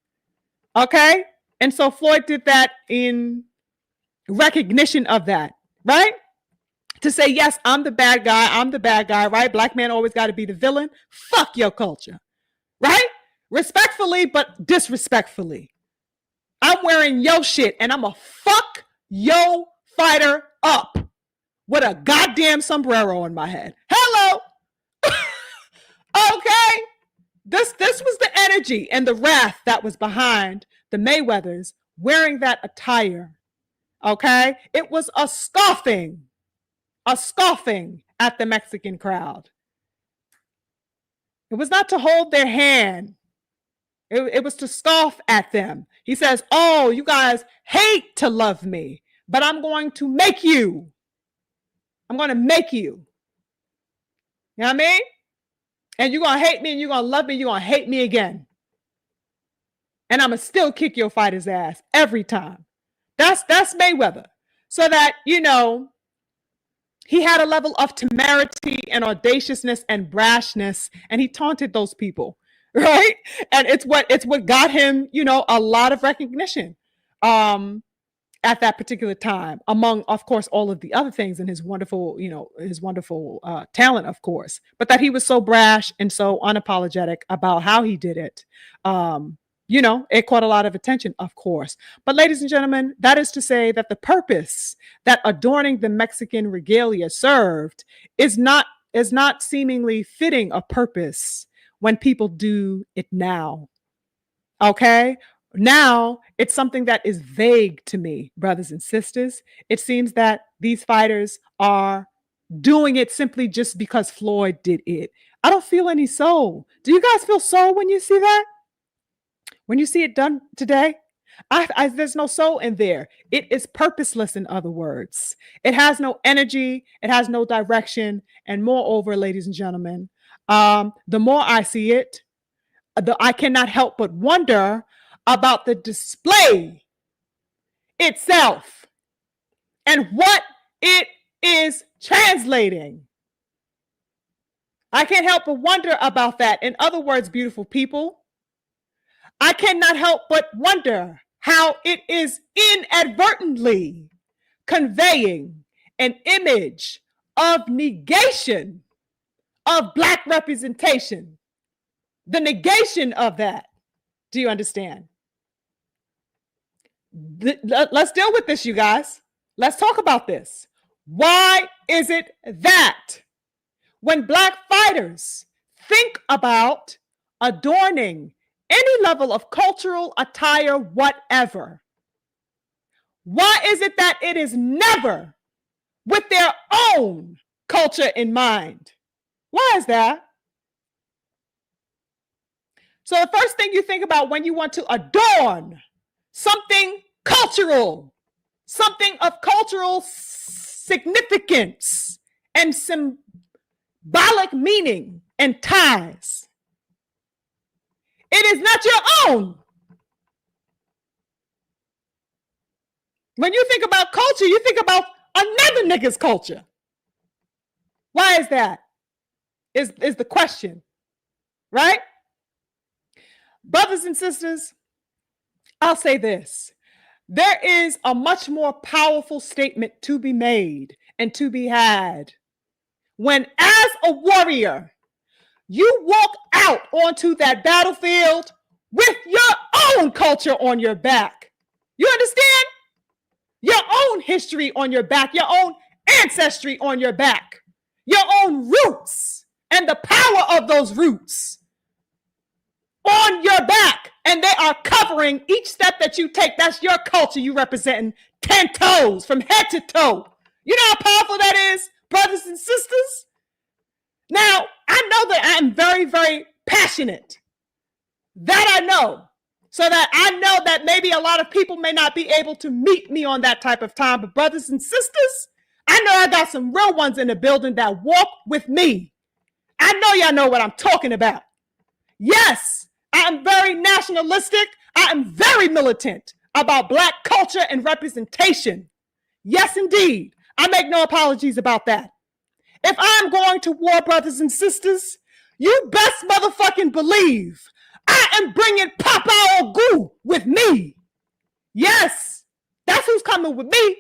Okay? And so Floyd did that in recognition of that, right? To say, yes, I'm the bad guy, right? Black man always got to be the villain. Fuck your culture, right? Respectfully, but disrespectfully. I'm wearing yo shit and I'm a fuck yo fighter up with a goddamn sombrero on my head. Hello. Okay. This was the energy and the wrath that was behind the Mayweathers wearing that attire. Okay? It was a scoffing at the Mexican crowd. It was not to hold their hand. It was to scoff at them. He says, oh, you guys hate to love me, but I'm going to make you. I'm going to make you. You know what I mean? And you're going to hate me and you're going to love me. You're going to hate me again. And I'm going to still kick your fighter's ass every time. That's Mayweather. So that, he had a level of temerity and audaciousness and brashness, and he taunted those people, right? And it's what got him, a lot of recognition at that particular time, among, of course, all of the other things in his wonderful talent, of course. But that he was so brash and so unapologetic about how he did it. It caught a lot of attention, of course. But ladies and gentlemen, that is to say that the purpose that adorning the Mexican regalia served is not seemingly fitting a purpose when people do it now. Okay? Now, it's something that is vague to me, brothers and sisters. It seems that these fighters are doing it simply just because Floyd did it. I don't feel any soul. Do you guys feel soul when you see that? When you see it done today? There's no soul in there. It is purposeless, in other words. It has no energy. It has no direction. And moreover, ladies and gentlemen, the more I see it, I cannot help but wonder about the display itself and what it is translating. I can't help but wonder about that. In other words, beautiful people, I cannot help but wonder how it is inadvertently conveying an image of negation of Black representation. The negation of that. Do you understand? Let's deal with this, you guys. Let's talk about this. Why is it that when Black fighters think about adorning any level of cultural attire, whatever, why is it that it is never with their own culture in mind? Why is that? So the first thing you think about when you want to adorn something cultural, something of cultural significance and symbolic meaning and ties, it is not your own. When you think about culture, you think about another nigga's culture. Why is that? Is the question, right? Brothers and sisters, I'll say this. There is a much more powerful statement to be made and to be had when, as a warrior, you walk out onto that battlefield with your own culture on your back. You understand? Your own history on your back, your own ancestry on your back, your own roots and the power of those roots on your back, and they are covering each step that you take. That's your culture you representing 10 toes from head to toe. You know how powerful that is, brothers and sisters? Now, I know that I am very, very passionate. That I know. So that I know that maybe a lot of people may not be able to meet me on that type of time. But brothers and sisters, I know I got some real ones in the building that walk with me. I know y'all know what I'm talking about. Yes, I am very nationalistic. I am very militant about Black culture and representation. Yes, indeed. I make no apologies about that. If I'm going to war, brothers and sisters, you best motherfucking believe I am bringing Papa Ogu with me. Yes, that's who's coming with me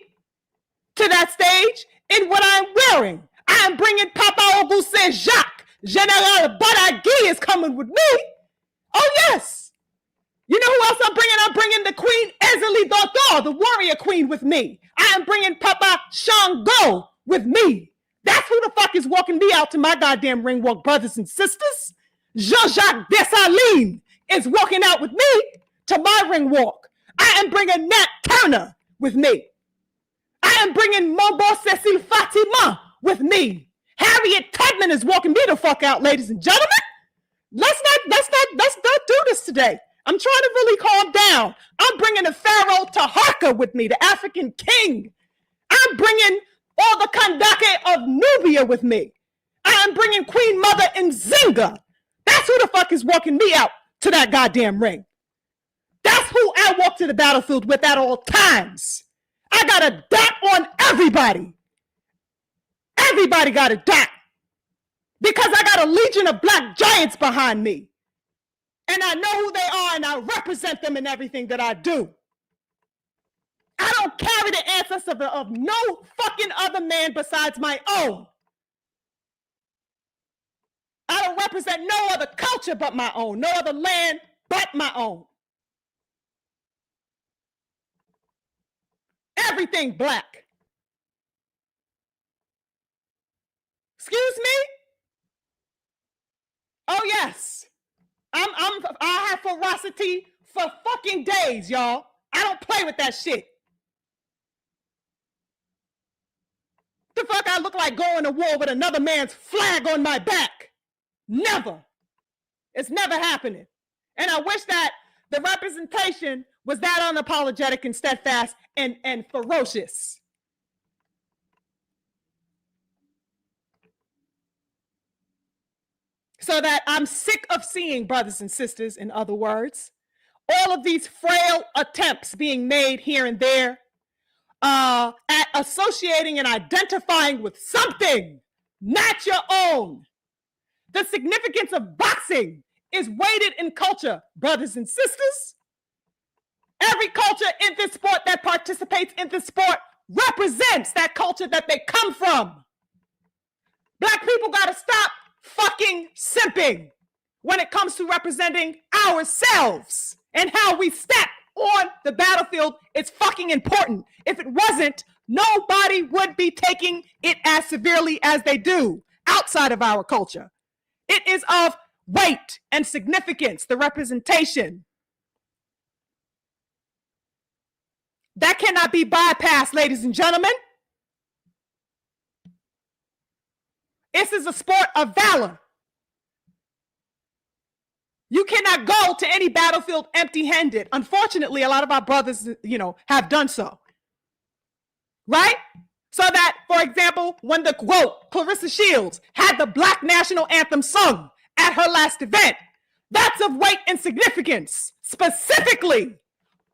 to that stage in what I'm wearing. I am bringing Papa Ogu Saint-Jacques. General Badagui is coming with me. Oh, yes. You know who else I'm bringing? I'm bringing the Queen Ezeli Dodo, the warrior queen, with me. I am bringing Papa Shango with me. That's who the fuck is walking me out to my goddamn ring walk, brothers and sisters. Jean-Jacques Dessalines is walking out with me to my ring walk. I am bringing Nat Turner with me. I am bringing Mombo Cecile Fatima with me. Harriet Tubman is walking me the fuck out, ladies and gentlemen. Let's not do this today. I'm trying to really calm down. I'm bringing the Pharaoh Taharka with me, the African king. I'm bringing all the Kandake of Nubia with me. I am bringing Queen Mother Nzinga. That's who the fuck is walking me out to that goddamn ring. That's who I walk to the battlefield with at all times. I got a dot on everybody. Everybody got a dot. Because I got a legion of Black giants behind me. And I know who they are and I represent them in everything that I do. I don't carry the ancestors of no fucking other man besides my own. I don't represent no other culture but my own, no other land but my own. Everything Black. Excuse me? Oh yes. I have ferocity for fucking days, y'all. I don't play with that shit. The fuck I look like going to war with another man's flag on my back? Never. It's never happening. And I wish that the representation was that unapologetic and steadfast and ferocious. So that I'm sick of seeing, brothers and sisters, in other words, all of these frail attempts being made here and there at associating and identifying with something not your own. The significance of boxing is weighted in culture, brothers and sisters. Every culture in this sport that participates in this sport represents that culture that they come from. Black people got to stop fucking simping when it comes to representing ourselves and how we step on the battlefield. It's fucking important. If it wasn't, nobody would be taking it as severely as they do outside of our culture. It is of weight and significance, the representation. That cannot be bypassed, ladies and gentlemen. This is a sport of valor. You cannot go to any battlefield empty-handed. Unfortunately, a lot of our brothers, have done so. Right? So that, for example, when the quote, Clarissa Shields, had the Black national anthem sung at her last event, that's of weight and significance, specifically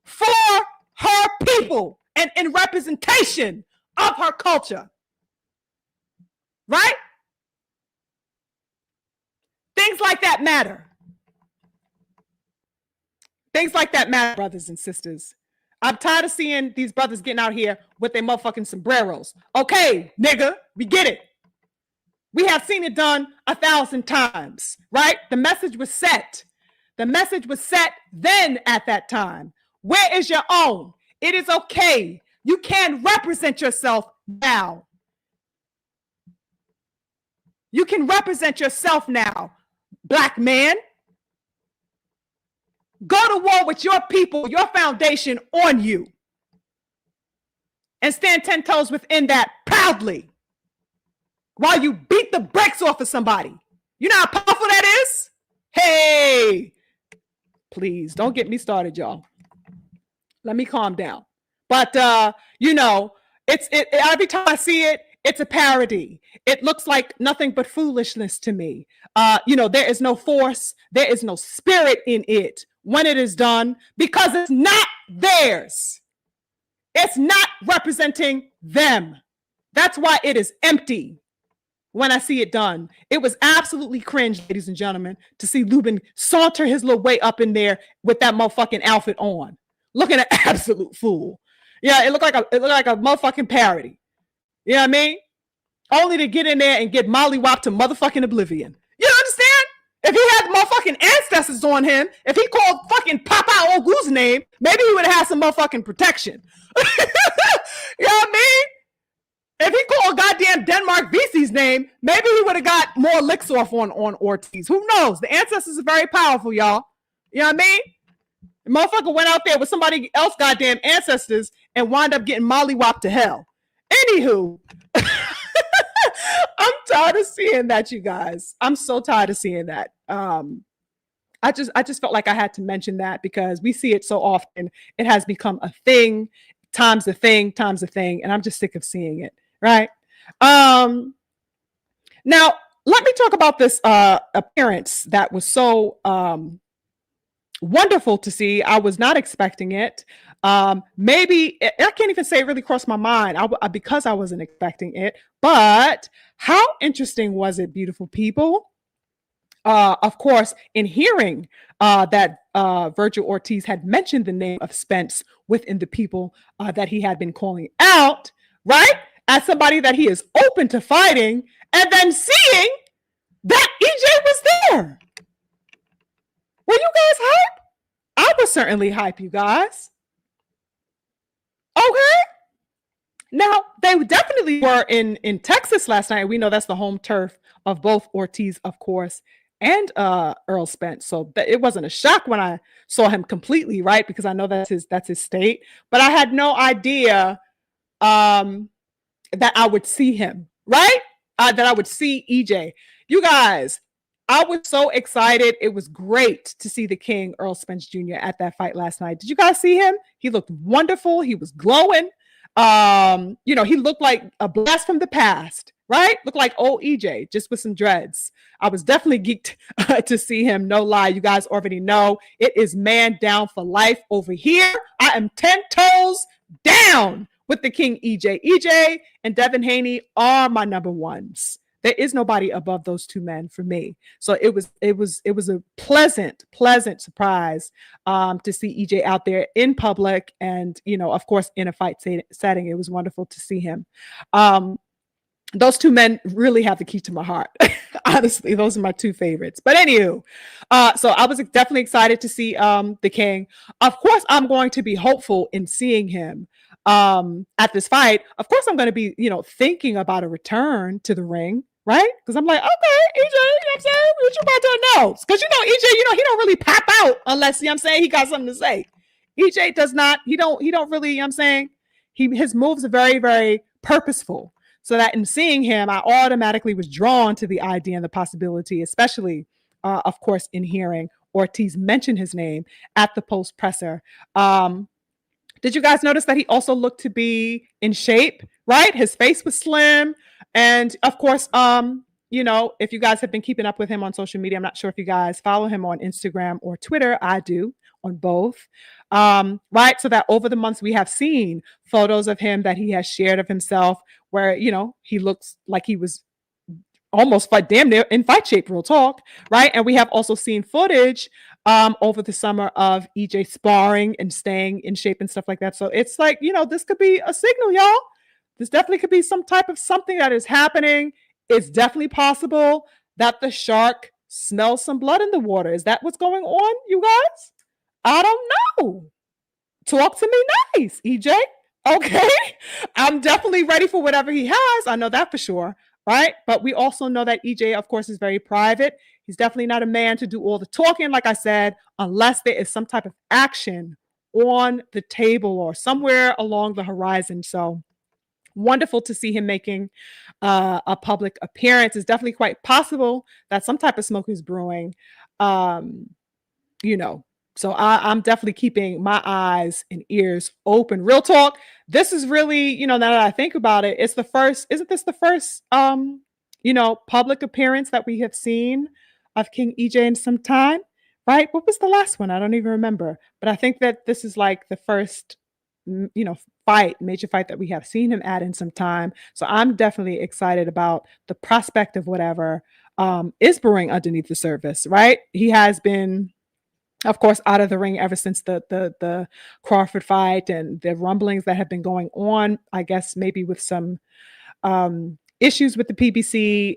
for her people and in representation of her culture. Right? Things like that matter. Things like that matter, brothers and sisters. I'm tired of seeing these brothers getting out here with their motherfucking sombreros. Okay, nigga, we get it. We have seen it done 1,000 times, right? The message was set. The message was set then at that time. Where is your own? It is okay. You can represent yourself now. You can represent yourself now, black man. Go to war with your people, your foundation on you. And stand 10 toes within that proudly while you beat the brakes off of somebody. You know how powerful that is? Hey, please don't get me started, y'all. Let me calm down. But, every time I see it, it's a parody. It looks like nothing but foolishness to me. There is no force. There is no spirit in it when it is done because it's not theirs. It's not representing them. That's why it is empty when I see it done. It was absolutely cringe, ladies and gentlemen, to see Lubin saunter his little way up in there with that motherfucking outfit on. Looking an absolute fool. Yeah, it looked like a motherfucking parody. You know what I mean? Only to get in there and get mollywopped to motherfucking oblivion. You understand? If he had motherfucking ancestors on him, if he called fucking Papa Ogu's name, maybe he would have had some motherfucking protection. You know what I mean? If he called goddamn Denmark VC's name, maybe he would have got more licks off on Ortiz. Who knows? The ancestors are very powerful, y'all. You know what I mean? The motherfucker went out there with somebody else goddamn ancestors and wound up getting mollywopped to hell. Anywho, I'm tired of seeing that, you guys. I'm so tired of seeing that. I just felt like I had to mention that because we see it so often. It has become a thing, times a thing, and I'm just sick of seeing it, right? Now, let me talk about this appearance that was so wonderful to see. I was not expecting it. Maybe I can't even say it really crossed my mind because I wasn't expecting it. But how interesting was it, beautiful people? Of course, in hearing that Virgil Ortiz had mentioned the name of Spence within the people that he had been calling out, right? As somebody that he is open to fighting, and then seeing that EJ was there. Were you guys hype? I was certainly hype, you guys. Okay. Now, they definitely were in Texas last night. We know that's the home turf of both Ortiz, of course, and Errol Spence. So it wasn't a shock when I saw him completely, right? Because I know that's his state. But I had no idea that I would see him, right? That I would see EJ. You guys, I was so excited. It was great to see the King, Errol Spence Jr. at that fight last night. Did you guys see him? He looked wonderful. He was glowing. He looked like a blast from the past, right? Looked like old EJ, just with some dreads. I was definitely geeked to see him. No lie. You guys already know it is man down for life over here. I am 10 toes down with the King EJ. EJ and Devin Haney are my number ones. There is nobody above those two men for me. So it was a pleasant surprise to see EJ out there in public and, of course, in a fight setting. It was wonderful to see him. Those two men really have the key to my heart. Honestly, those are my two favorites. But anywho, so I was definitely excited to see the King. Of course, I'm going to be hopeful in seeing him at this fight. Of course, I'm going to be, thinking about a return to the ring. Right? Because I'm like, okay, EJ, you know what I'm saying? What you about to announce? Because, EJ, he don't really pop out unless, I'm saying, he got something to say. EJ does not, he don't really, I'm saying, his moves are very, very purposeful. So that in seeing him, I automatically was drawn to the idea and the possibility, especially, of course, in hearing Ortiz mention his name at the post presser. Did you guys notice that he also looked to be in shape, right? His face was slim. And of course, if you guys have been keeping up with him on social media, I'm not sure if you guys follow him on Instagram or Twitter. I do on both. Right. So that over the months we have seen photos of him that he has shared of himself where, he looks like he was almost damn near in fight shape, real talk. Right. And we have also seen footage over the summer of EJ sparring and staying in shape and stuff like that. So it's like, this could be a signal, y'all. This definitely could be some type of something that is happening. It's definitely possible that the shark smells some blood in the water. Is that what's going on, you guys? I don't know. Talk to me nice, EJ. Okay. I'm definitely ready for whatever he has. I know that for sure. right? But we also know that EJ, of course, is very private. He's definitely not a man to do all the talking, like I said, unless there is some type of action on the table or somewhere along the horizon. So wonderful to see him making a public appearance. It's definitely quite possible that some type of smoke is brewing. Um, you know, so I'm definitely keeping my eyes and ears open. Real talk. This is really, now that I think about it, it's the first, isn't this the first, public appearance that we have seen of King EJ in some time, right? What was the last one? I don't even remember, but I think that this is like the first, major fight that we have seen him at in some time. So I'm definitely excited about the prospect of whatever is brewing underneath the surface, right? He has been, of course, out of the ring ever since the Crawford fight and the rumblings that have been going on. I guess maybe with some issues with the PBC,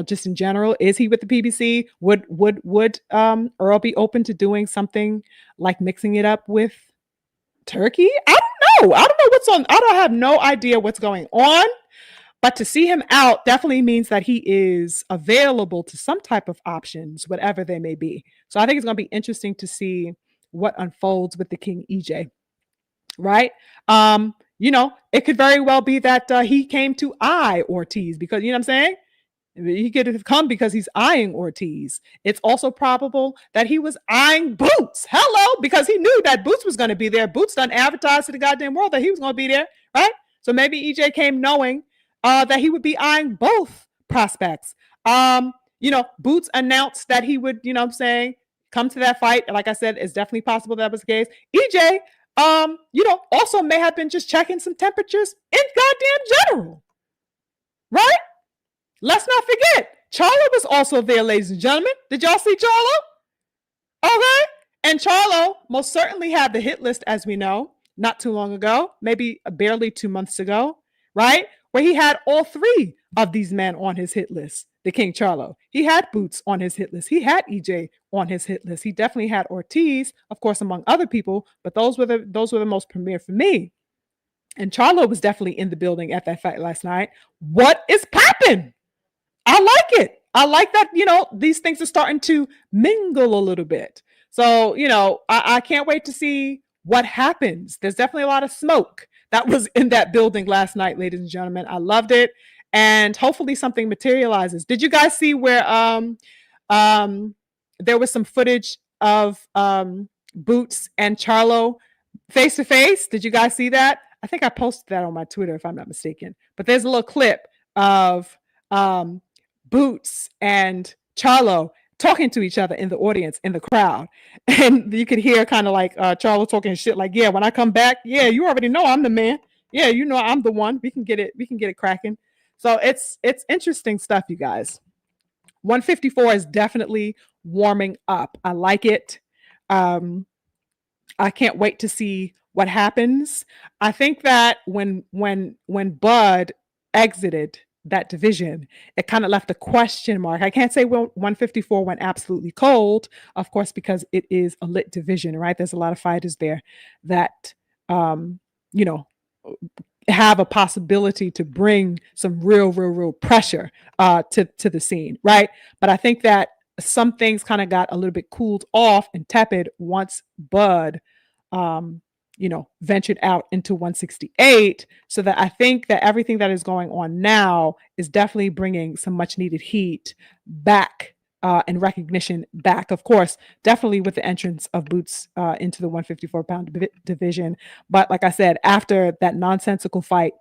just in general. Is he with the PBC? Would Earl be open to doing something like mixing it up with Turkey? I don't know. I don't know what's on. I don't have no idea what's going on. But to see him out definitely means that he is available to some type of options, whatever they may be. So I think it's going to be interesting to see what unfolds with the King EJ, right? It could very well be that he came to eye Ortiz because, you know what I'm saying? He could have come because he's eyeing Ortiz. It's also probable that he was eyeing Boots. Hello, because he knew that Boots was going to be there. Boots done advertised to the goddamn world that he was going to be there, right? So maybe EJ came knowing that he would be eyeing both prospects. Boots announced that he would, come to that fight. Like I said, it's definitely possible that was the case. EJ, also may have been just checking some temperatures in goddamn general, right? Let's not forget, Charlo was also there, ladies and gentlemen. Did y'all see Charlo? Okay. And Charlo most certainly had the hit list, as we know, not too long ago, maybe barely 2 months ago, right? Where he had all three of these men on his hit list, the King Charlo. He had Boots on his hit list. He had EJ on his hit list. He definitely had Ortiz, of course, among other people, but those were the most premier for me. And Charlo was definitely in the building at that fight last night. What is popping? I like it. I like that, these things are starting to mingle a little bit. So, I can't wait to see what happens. There's definitely a lot of smoke that was in that building last night, ladies and gentlemen. I loved it. And hopefully something materializes. Did you guys see where there was some footage of Boots and Charlo face to face? Did you guys see that? I think I posted that on my Twitter, if I'm not mistaken. But there's a little clip of Boots and Charlo talking to each other in the audience, in the crowd. And you could hear kind of like Charlo talking shit like, yeah, when I come back, yeah, you already know I'm the man. Yeah, I'm the one. We can get it cracking. So it's interesting stuff, you guys. 154 is definitely warming up. I like it. I can't wait to see what happens. I think that when Bud exited that division, it kind of left a question mark. I can't say 154 went absolutely cold, of course, because it is a lit division, right? There's a lot of fighters there that, have a possibility to bring some real pressure to the scene, right? But I think that some things kind of got a little bit cooled off and tepid once Bud ventured out into 168. So that I think that everything that is going on now is definitely bringing some much needed heat back and recognition back. Of course, definitely with the entrance of Boots into the 154-pound division. But like I said, after that nonsensical fight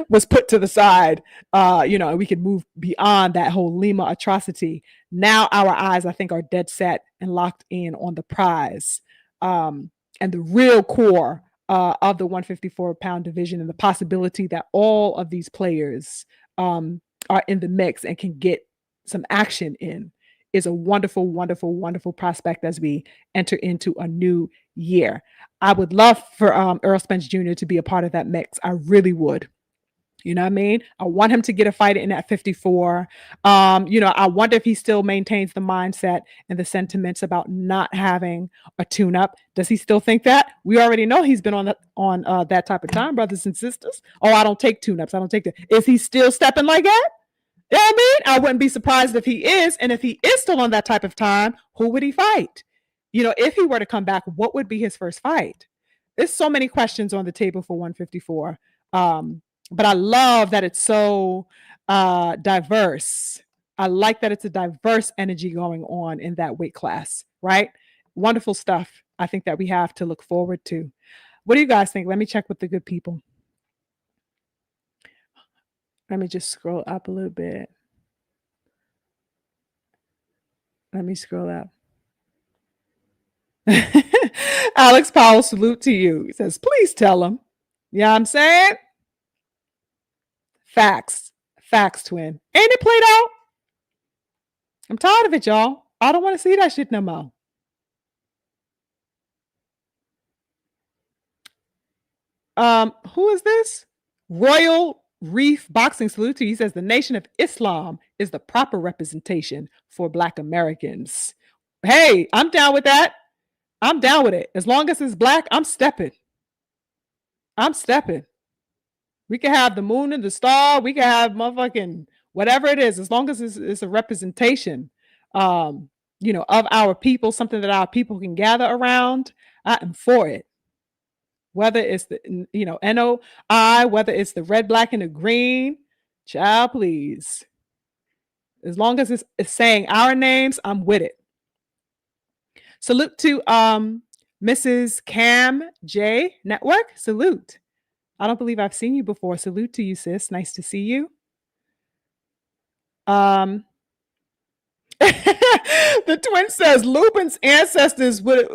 was put to the side, and we could move beyond that whole Lima atrocity. Now our eyes, I think, are dead set and locked in on the prize. And the real core of the 154-pound division and the possibility that all of these players are in the mix and can get some action in is a wonderful, wonderful, wonderful prospect as we enter into a new year. I would love for Errol Spence Jr. to be a part of that mix. I really would. You know what I mean? I want him to get a fight in at 54. I wonder if he still maintains the mindset and the sentiments about not having a tune-up. Does he still think that? We already know he's been on that type of time, brothers and sisters. Oh, I don't take tune-ups. I don't take that. Is he still stepping like that? You know what I mean? I wouldn't be surprised if he is. And if he is still on that type of time, who would he fight? If he were to come back, what would be his first fight? There's so many questions on the table for 154. But I love that it's so diverse. I like that it's a diverse energy going on in that weight class, right? Wonderful stuff. I think that we have to look forward to. What do you guys think? Let me check with the good people. Let me just scroll up a little bit. Let me scroll up. Alex Powell, salute to you. He says, please tell him. You know what I'm saying? Facts. Facts, twin. Ain't it played out? I'm tired of it, y'all. I don't want to see that shit no more. Who is this? Royal Reef Boxing, salute to you. He says the Nation of Islam is the proper representation for Black Americans. Hey, I'm down with that. I'm down with it. As long as it's Black, I'm stepping. I'm stepping. We can have the moon and the star. We can have motherfucking whatever it is, as long as it's a representation, of our people, something that our people can gather around. I am for it. Whether it's the, NOI, whether it's the red, black, and the green, child, please. As long as it's saying our names, I'm with it. Salute to Mrs. Cam J Network. Salute. I don't believe I've seen you before. Salute to you, sis. Nice to see you. The twin says Lubin's ancestors would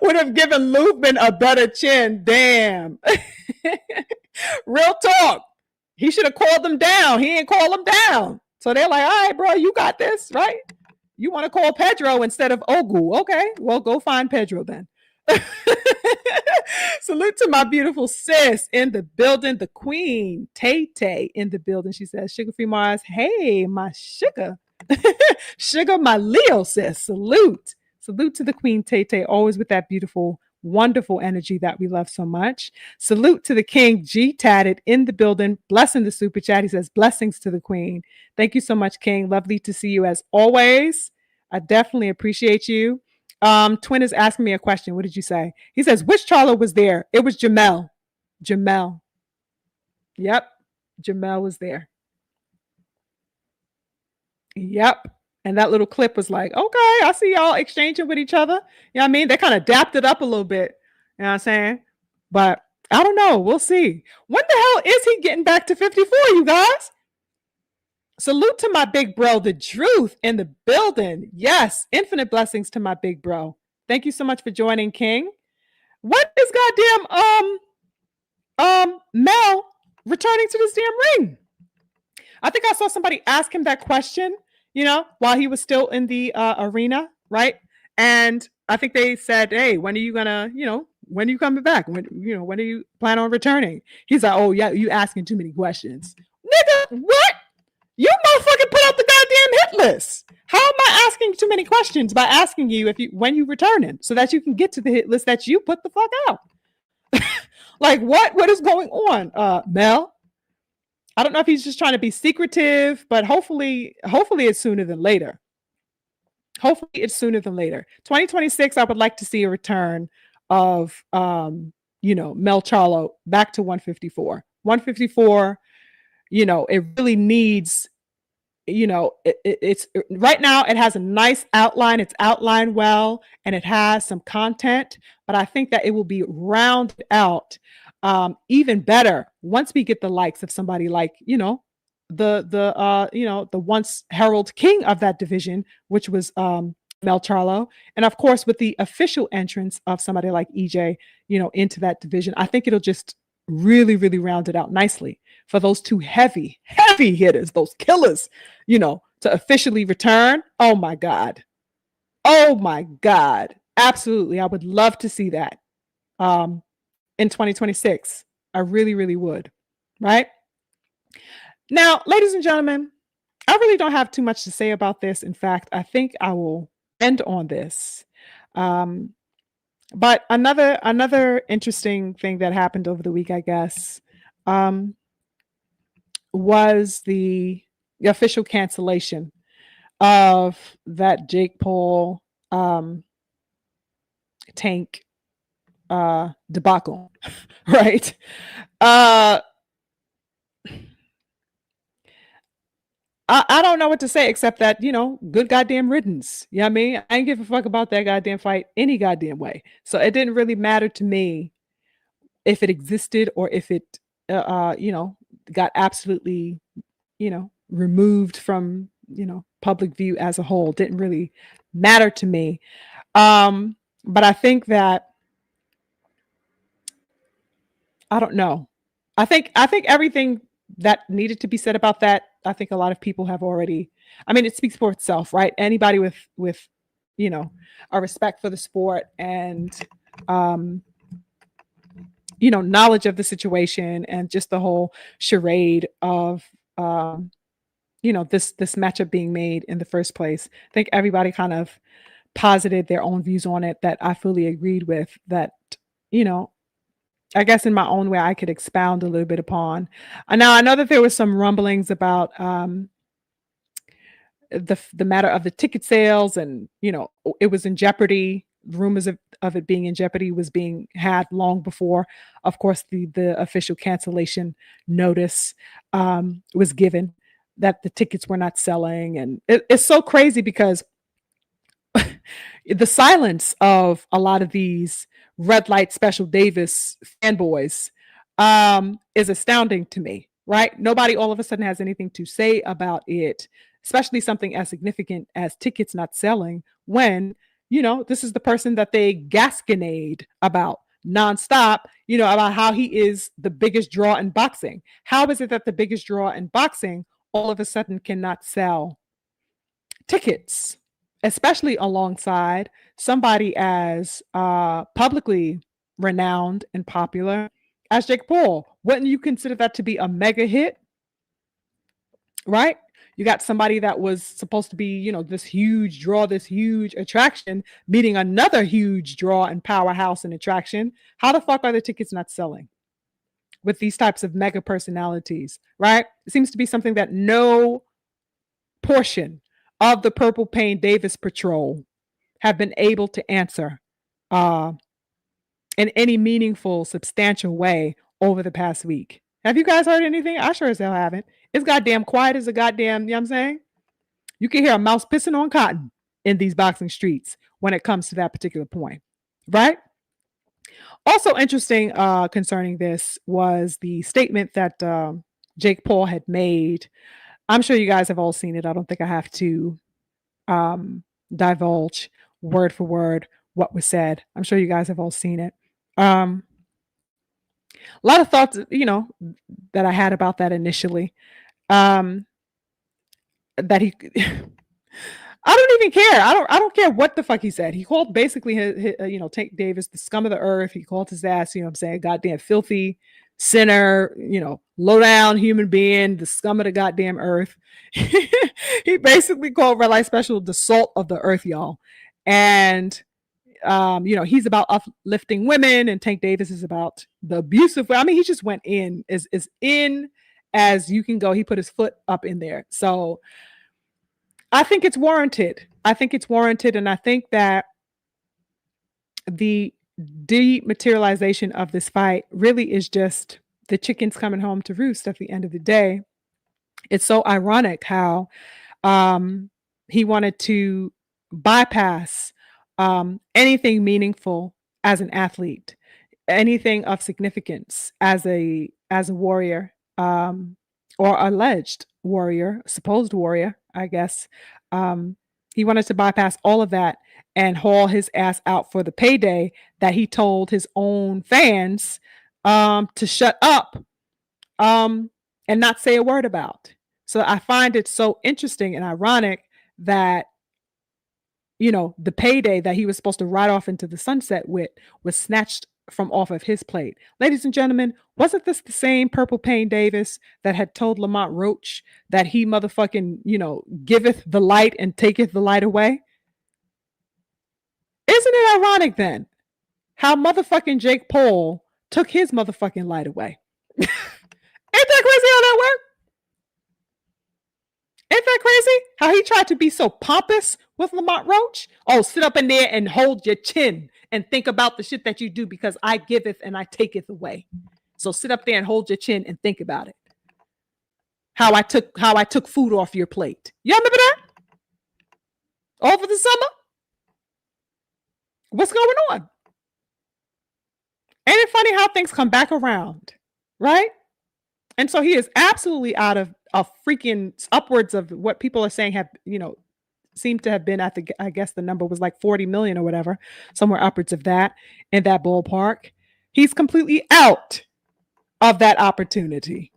have given Lubin a better chin. Damn. Real talk. He should have called them down. He didn't call them down. So they're like, all right, bro, you got this, right? You want to call Pedro instead of Ogu. Okay, well, go find Pedro then. Salute to my beautiful sis in the building, the queen, Tay in the building. She says, SugarFreeMars, hey, my sugar. Sugar, my Leo sis. Salute. Salute to the queen, Tay, always with that beautiful, wonderful energy that we love so much. Salute to the king, G Tatted in the building, blessing the super chat. He says, blessings to the queen. Thank you so much, king. Lovely to see you as always. I definitely appreciate you. Twin is asking me a question. What did you say? He says, which Charlo was there? It was Jamel. Jamel. Yep. Jamel was there. Yep. And that little clip was like, okay, I see y'all exchanging with each other. You know what I mean? They kind of dapped it up a little bit. You know what I'm saying? But I don't know. We'll see. When the hell is he getting back to 54, you guys? Salute to my big bro, the truth in the building. Yes, infinite blessings to my big bro. Thank you so much for joining, King. What is goddamn Mel returning to this damn ring? I think I saw somebody ask him that question, while he was still in the arena, right? And I think they said, hey, when are you gonna, when are you coming back? When do you plan on returning? He's like, oh yeah, you asking too many questions. Nigga, what? You motherfucking put out the goddamn hit list. How am I asking too many questions by asking you when you returning so that you can get to the hit list that you put the fuck out? Like what is going on, Mel? I don't know if he's just trying to be secretive, but hopefully it's sooner than later. Hopefully it's sooner than later. 2026, I would like to see a return of Mel Charlo back to 154. 154. It really needs, it's right now it has a nice outline. It's outlined well and it has some content, but I think that it will be rounded out even better once we get the likes of somebody like, the once herald king of that division, which was Mel Charlo. And of course, with the official entrance of somebody like EJ, into that division, I think it'll just really, really round it out nicely for those two heavy hitters, those killers, to officially return. Oh my God. Absolutely. I would love to see that in 2026. I really, really would. right? Now, ladies and gentlemen, I really don't have too much to say about this. In fact, I think I will end on this. Um, but another interesting thing that happened over the week, I guess, um, was the official cancellation of that Jake Paul Tank debacle, right? Uh, I don't know what to say except that, good goddamn riddance. You know what I mean? I ain't give a fuck about that goddamn fight any goddamn way. So it didn't really matter to me if it existed or if it, got absolutely, removed from, public view as a whole. Didn't really matter to me. But I think that I don't know. I think everything that needed to be said about that, I think a lot of people have already. I mean, it speaks for itself, right? Anybody with you know, a respect for the sport and um, knowledge of the situation and just the whole charade of um, this matchup being made in the first place. I think everybody kind of posited their own views on it that I fully agreed with that, you know, I guess in my own way, I could expound a little bit upon. Now I know that there was some rumblings about the matter of the ticket sales, and it was in jeopardy. Rumors of it being in jeopardy was being had long before, of course, the official cancellation notice was given that the tickets were not selling, and it's so crazy because the silence of a lot of these red light special Davis fanboys is astounding to me, right? Nobody all of a sudden has anything to say about it, especially something as significant as tickets not selling when, this is the person that they gasconade about nonstop, about how he is the biggest draw in boxing. How is it that the biggest draw in boxing all of a sudden cannot sell tickets, especially alongside somebody as publicly renowned and popular as Jake Paul? Wouldn't you consider that to be a mega hit, right? You got somebody that was supposed to be, this huge draw, this huge attraction, meeting another huge draw and powerhouse and attraction. How the fuck are the tickets not selling with these types of mega personalities, right? It seems to be something that no portion of the Purple Pain Davis Patrol have been able to answer uh, in any meaningful, substantial way over the past week. Have you guys heard anything? I sure as hell haven't. It's goddamn quiet as a goddamn, you know what I'm saying? You can hear a mouse pissing on cotton in these boxing streets when it comes to that particular point, right? Also interesting concerning this was the statement that Jake Paul had made. I'm sure you guys have all seen it. I don't think I have to um, divulge word for word what was said. I'm sure you guys have all seen it. Um, a lot of thoughts, that I had about that initially. Um, that he, I don't even care. I don't care what the fuck he said. He called basically his Tank Davis the scum of the earth. He called his ass, what I'm saying, goddamn filthy sinner, low down human being, the scum of the goddamn earth. He basically called Red Light Special the salt of the earth, y'all. And he's about uplifting women, and Tank Davis is about the abusive. I mean, he just went in as in as you can go. He put his foot up in there. So I think it's warranted. And I think that the dematerialization of this fight really is just the chickens coming home to roost at the end of the day. It's so ironic how he wanted to bypass anything meaningful as an athlete, anything of significance as a warrior, or alleged warrior, supposed warrior, I guess. He wanted to bypass all of that and haul his ass out for the payday that he told his own fans to shut up and not say a word about. So I find it so interesting and ironic that the payday that he was supposed to ride off into the sunset with was snatched from off of his plate. Ladies and gentlemen, wasn't this the same Purple Payne Davis that had told Lamont Roach that he motherfucking, giveth the light and taketh the light away? Isn't it ironic then how motherfucking Jake Paul took his motherfucking light away? Ain't that crazy how that worked? Ain't that crazy? How he tried to be so pompous with Lamont Roach? Oh, sit up in there and hold your chin and think about the shit that you do, because I giveth and I taketh away. So sit up there and hold your chin and think about it. How I took food off your plate. Y'all remember that? Over the summer? What's going on? Ain't it funny how things come back around, right? And so he is absolutely out of a freaking upwards of what people are saying have, seem to have been at I guess the number was like 40 million or whatever, somewhere upwards of that in that ballpark. He's completely out of that opportunity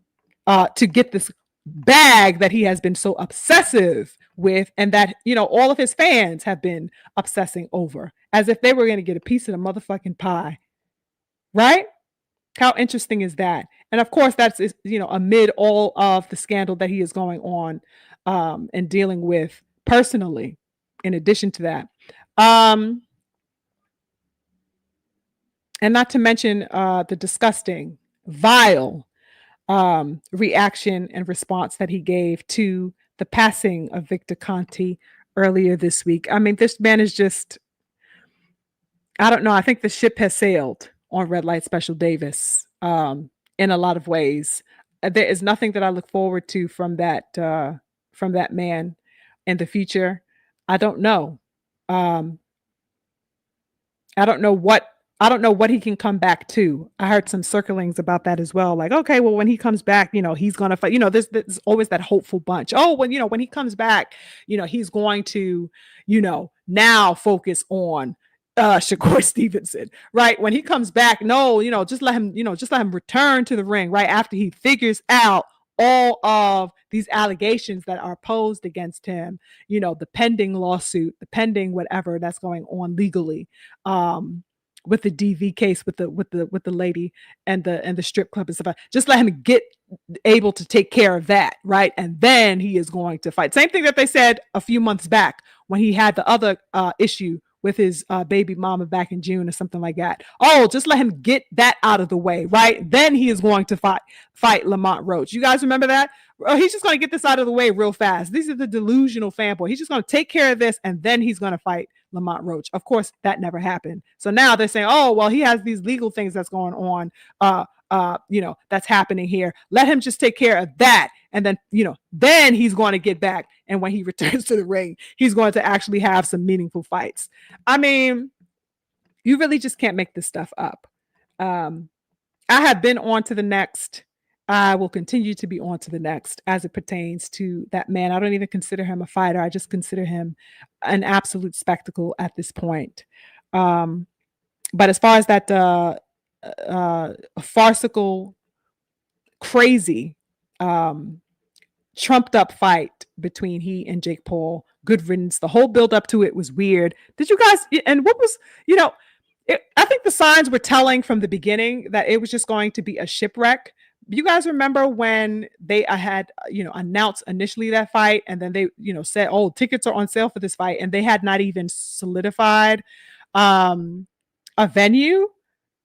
to get this bag that he has been so obsessive with, and that, all of his fans have been obsessing over, as if they were going to get a piece of the motherfucking pie, right? How interesting is that? And of course, that's, amid all of the scandal that he is going on and dealing with personally, in addition to that. And not to mention the disgusting, vile reaction and response that he gave to the passing of Victor Conti earlier this week. I mean, this man is just, I don't know. I think the ship has sailed on Red Light Special Davis in a lot of ways. There is nothing that I look forward to from that man in the future. I don't know. I don't know what he can come back to. I heard some circlings about that as well. Like, okay, well, when he comes back, he's going to fight. There's always that hopeful bunch. Oh, when he comes back, he's going to, now focus on Shakur Stevenson, right? When he comes back, no, just let him return to the ring right after he figures out all of these allegations that are posed against him, the pending lawsuit, the pending whatever that's going on legally, with the DV case with the lady and the strip club and stuff. Just let him get able to take care of that, right? And then he is going to fight. Same thing that they said a few months back when he had the other issue with his baby mama back in June or something like that. Oh, just let him get that out of the way, right? Then he is going to fight Lamont Roach. You guys remember that? Oh, he's just going to get this out of the way real fast. These are the delusional fanboy. He's just going to take care of this, and then he's going to fight Lamont Roach. Of course, that never happened. So now they're saying, oh, well, he has these legal things that's going on, that's happening here. Let him just take care of that. And then, then he's going to get back. And when he returns to the ring, he's going to actually have some meaningful fights. I mean, you really just can't make this stuff up. I have been on to the next. I will continue to be on to the next as it pertains to that man. I don't even consider him a fighter. I just consider him an absolute spectacle at this point. But as far as that farcical, crazy, trumped up fight between he and Jake Paul, good riddance. The whole build up to it was weird. Did you guys, and what was, I think the signs were telling from the beginning that it was just going to be a shipwreck. You guys remember when they had, announced initially that fight, and then they, said, oh, tickets are on sale for this fight, and they had not even solidified a venue,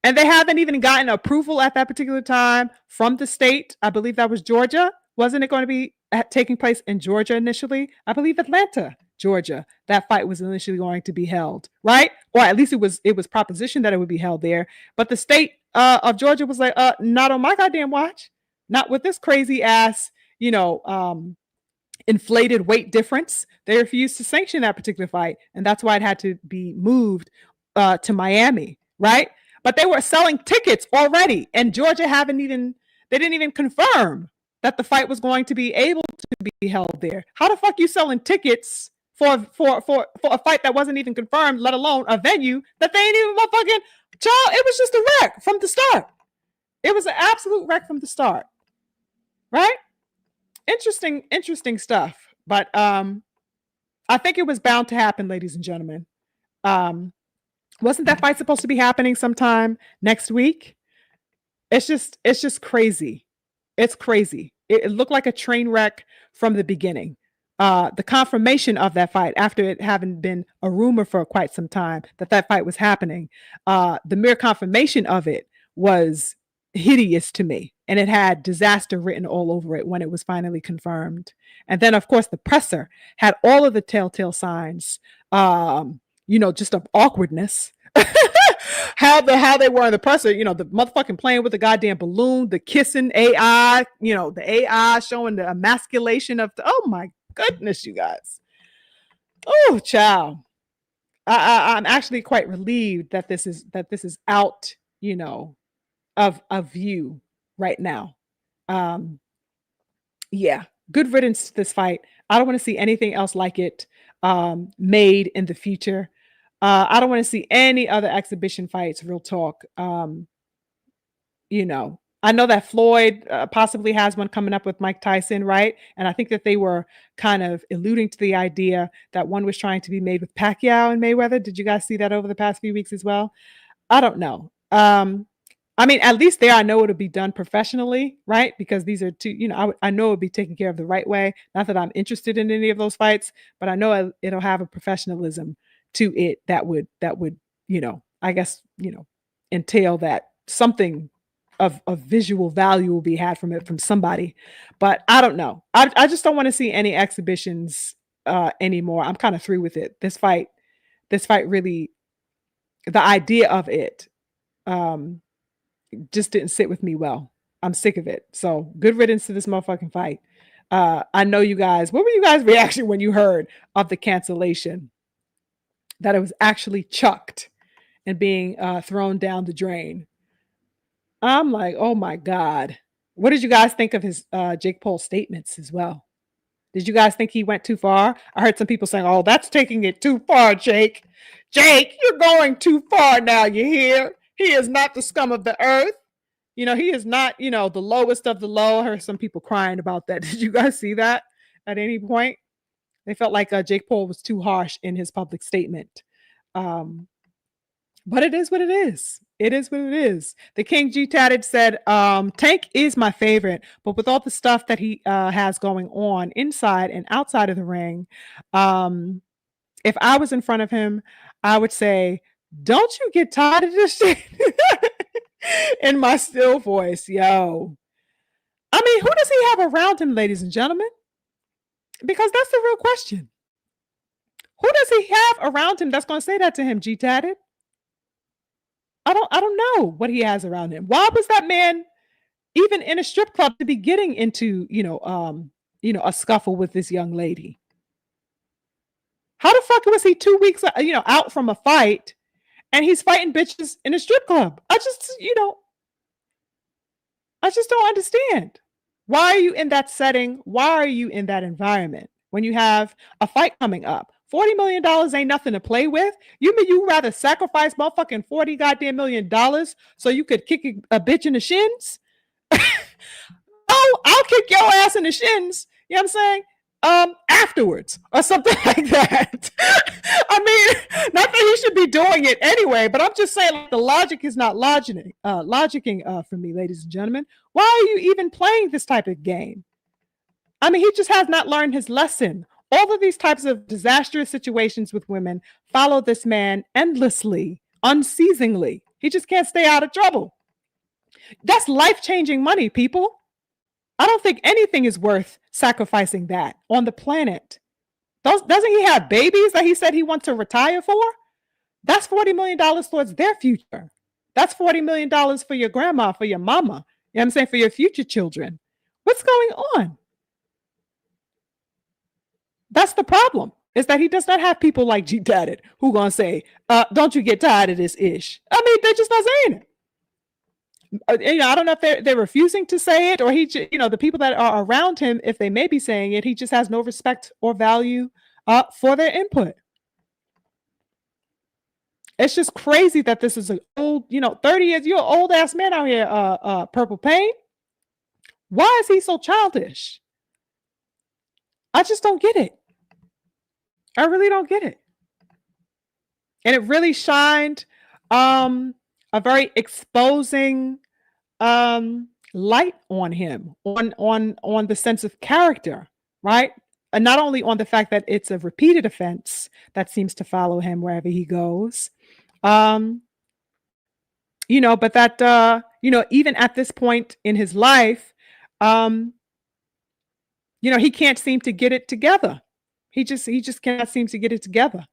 and they haven't even gotten approval at that particular time from the state. I believe that was Georgia. Wasn't it going to be taking place in Georgia initially? I believe Atlanta, Georgia. That fight was initially going to be held, right? Or at least it was propositioned that it would be held there. But the state of Georgia was like, not on my goddamn watch. Not with this crazy ass, inflated weight difference. They refused to sanction that particular fight, and that's why it had to be moved to Miami, right? But they were selling tickets already, and Georgia they didn't even confirm that the fight was going to be able to be held there. How the fuck you selling tickets for a fight that wasn't even confirmed, let alone a venue that they ain't even motherfucking child? It was just a wreck from the start. It was an absolute wreck from the start, right? Interesting stuff. But I think it was bound to happen, ladies and gentlemen. Wasn't that fight supposed to be happening sometime next week? It's just crazy. It's crazy. It looked like a train wreck from the beginning. The confirmation of that fight after it having been a rumor for quite some time that that fight was happening, the mere confirmation of it was hideous to me, and it had disaster written all over it when it was finally confirmed. And then, of course, the presser had all of the telltale signs, just of awkwardness. How they were in the presser, the motherfucking playing with the goddamn balloon, the kissing AI, the AI showing the emasculation of oh my goodness, you guys. Oh, child. I'm actually quite relieved that this is out, of view right now. Um, yeah, good riddance to this fight. I don't want to see anything else like it made in the future. I don't want to see any other exhibition fights. Real talk. I know that Floyd possibly has one coming up with Mike Tyson, right? And I think that they were kind of alluding to the idea that one was trying to be made with Pacquiao and Mayweather. Did you guys see that over the past few weeks as well? I don't know. I mean, at least there, I know it'll be done professionally, right? Because these are two, I know it'll be taken care of the right way. Not that I'm interested in any of those fights, but I know it'll have a professionalism to it that would, I guess, entail that something of visual value will be had from it from somebody. But I don't know. I just don't want to see any exhibitions anymore. I'm kind of through with it. This fight really, the idea of it um just didn't sit with me well. I'm sick of it. So good riddance to this motherfucking fight. I know you guys. What were you guys' reaction when you heard of the cancellation? That it was actually chucked and being thrown down the drain. I'm like, oh my god. What did you guys think of his Jake Paul statements as well? Did you guys think he went too far? I heard some people saying, "Oh, that's taking it too far, Jake. Jake, you're going too far now. You hear? He is not the scum of the earth. He is not, the lowest of the low." I heard some people crying about that. Did you guys see that at any point? They felt like Jake Paul was too harsh in his public statement. Um, but it is what it is. It is what it is. The King G Tatted said, Tank is my favorite, but with all the stuff that he has going on inside and outside of the ring, um, if I was in front of him, I would say, "Don't you get tired of this shit?" In my still voice, yo. I mean, who does he have around him, ladies and gentlemen? Because that's the real question. Who does he have around him that's going to say that to him, G Tatted? I don't know what he has around him. Why was that man even in a strip club to be getting into, a scuffle with this young lady? How the fuck was he 2 weeks, out from a fight and he's fighting bitches in a strip club? I just don't understand. Why are you in that setting? Why are you in that environment when you have a fight coming up? $40 million ain't nothing to play with. You mean you rather sacrifice motherfucking 40 goddamn $1 million so you could kick a bitch in the shins? Oh, I'll kick your ass in the shins. You know what I'm saying? Afterwards or something like that. I mean, not that he should be doing it anyway, but I'm just saying, like, the logic is not logicking for me, ladies and gentlemen. Why are you even playing this type of game? I mean, he just has not learned his lesson. All of these types of disastrous situations with women follow this man endlessly, unceasingly. He just can't stay out of trouble. That's life-changing money, people. I don't think anything is worth sacrificing that on the planet. Doesn't he have babies that he said he wants to retire for? That's $40 million towards their future. That's $40 million for your grandma, for your mama. You know what I'm saying? For your future children. What's going on? That's the problem. Is that he does not have people like G Tatted who gonna say, "Don't you get tired of this ish?" I mean, they're just not saying it. I don't know if they're refusing to say it, or the people that are around him, if they may be saying it, he just has no respect or value for their input. It's just crazy that this is an old, 30 years, you're an old ass man out here, Purple Pain. Why is he so childish? I just don't get it. I really don't get it. And it really shined a very exposing light on him, on the sense of character, right? And not only on the fact that it's a repeated offense that seems to follow him wherever he goes, um, but that even at this point in his life, um, he can't seem to get it together. He just cannot seem to get it together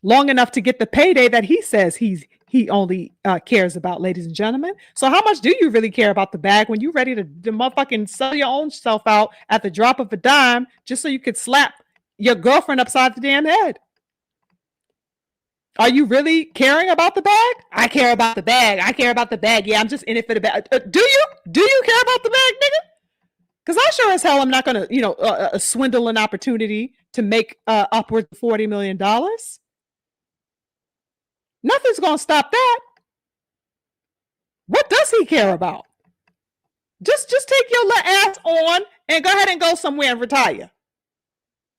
long enough to get the payday that he says he only cares about, ladies and gentlemen. So how much do you really care about the bag when you're ready to motherfucking sell your own self out at the drop of a dime just so you could slap your girlfriend upside the damn head? Are you really caring about the bag? I care about the bag. I care about the bag. Yeah, I'm just in it for the bag. Do you? Do you care about the bag, nigga? Because I sure as hell am not going to, swindle an opportunity to make upwards of $40 million. Nothing's going to stop that. What does he care about? Just take your little ass on and go ahead and go somewhere and retire.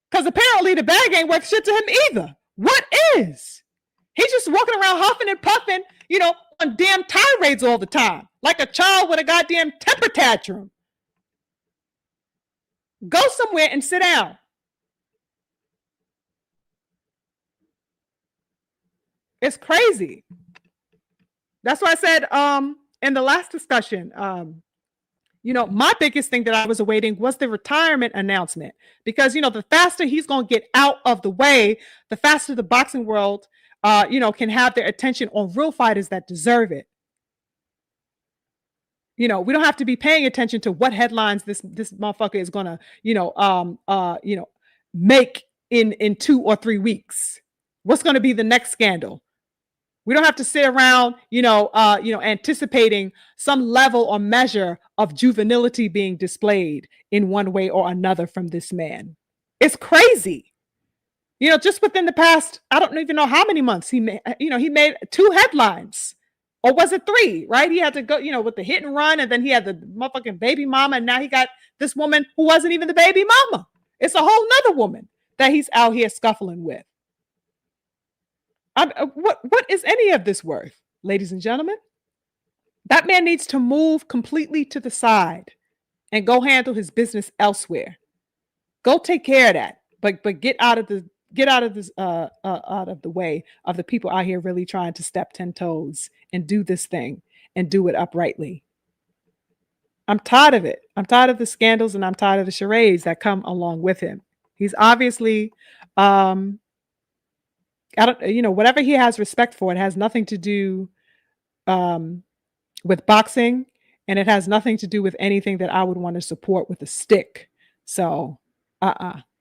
Because apparently the bag ain't worth shit to him either. What is? He's just walking around huffing and puffing, on damn tirades all the time. Like a child with a goddamn temper tantrum. Go somewhere and sit down. It's crazy. That's why I said in the last discussion, my biggest thing that I was awaiting was the retirement announcement. Because, the faster he's going to get out of the way, the faster the boxing world, can have their attention on real fighters that deserve it. We don't have to be paying attention to what headlines this motherfucker is going to, make in 2 or 3 weeks. What's going to be the next scandal? We don't have to sit around, anticipating some level or measure of juvenility being displayed in one way or another from this man. It's crazy. Just within the past, I don't even know how many months he made, he made 2 headlines. Or was it 3, right? He had to go, with the hit and run, and then he had the motherfucking baby mama, and now he got this woman who wasn't even the baby mama. It's a whole nother woman that he's out here scuffling with. What is any of this worth, ladies and gentlemen? That man needs to move completely to the side and go handle his business elsewhere. Go take care of that, but get out of the way of the people out here really trying to step 10 toes and do this thing and do it uprightly. I'm tired of it. I'm tired of the scandals, and I'm tired of the charades that come along with him. He's obviously, whatever he has respect for, it has nothing to do with boxing, and it has nothing to do with anything that I would want to support with a stick. So,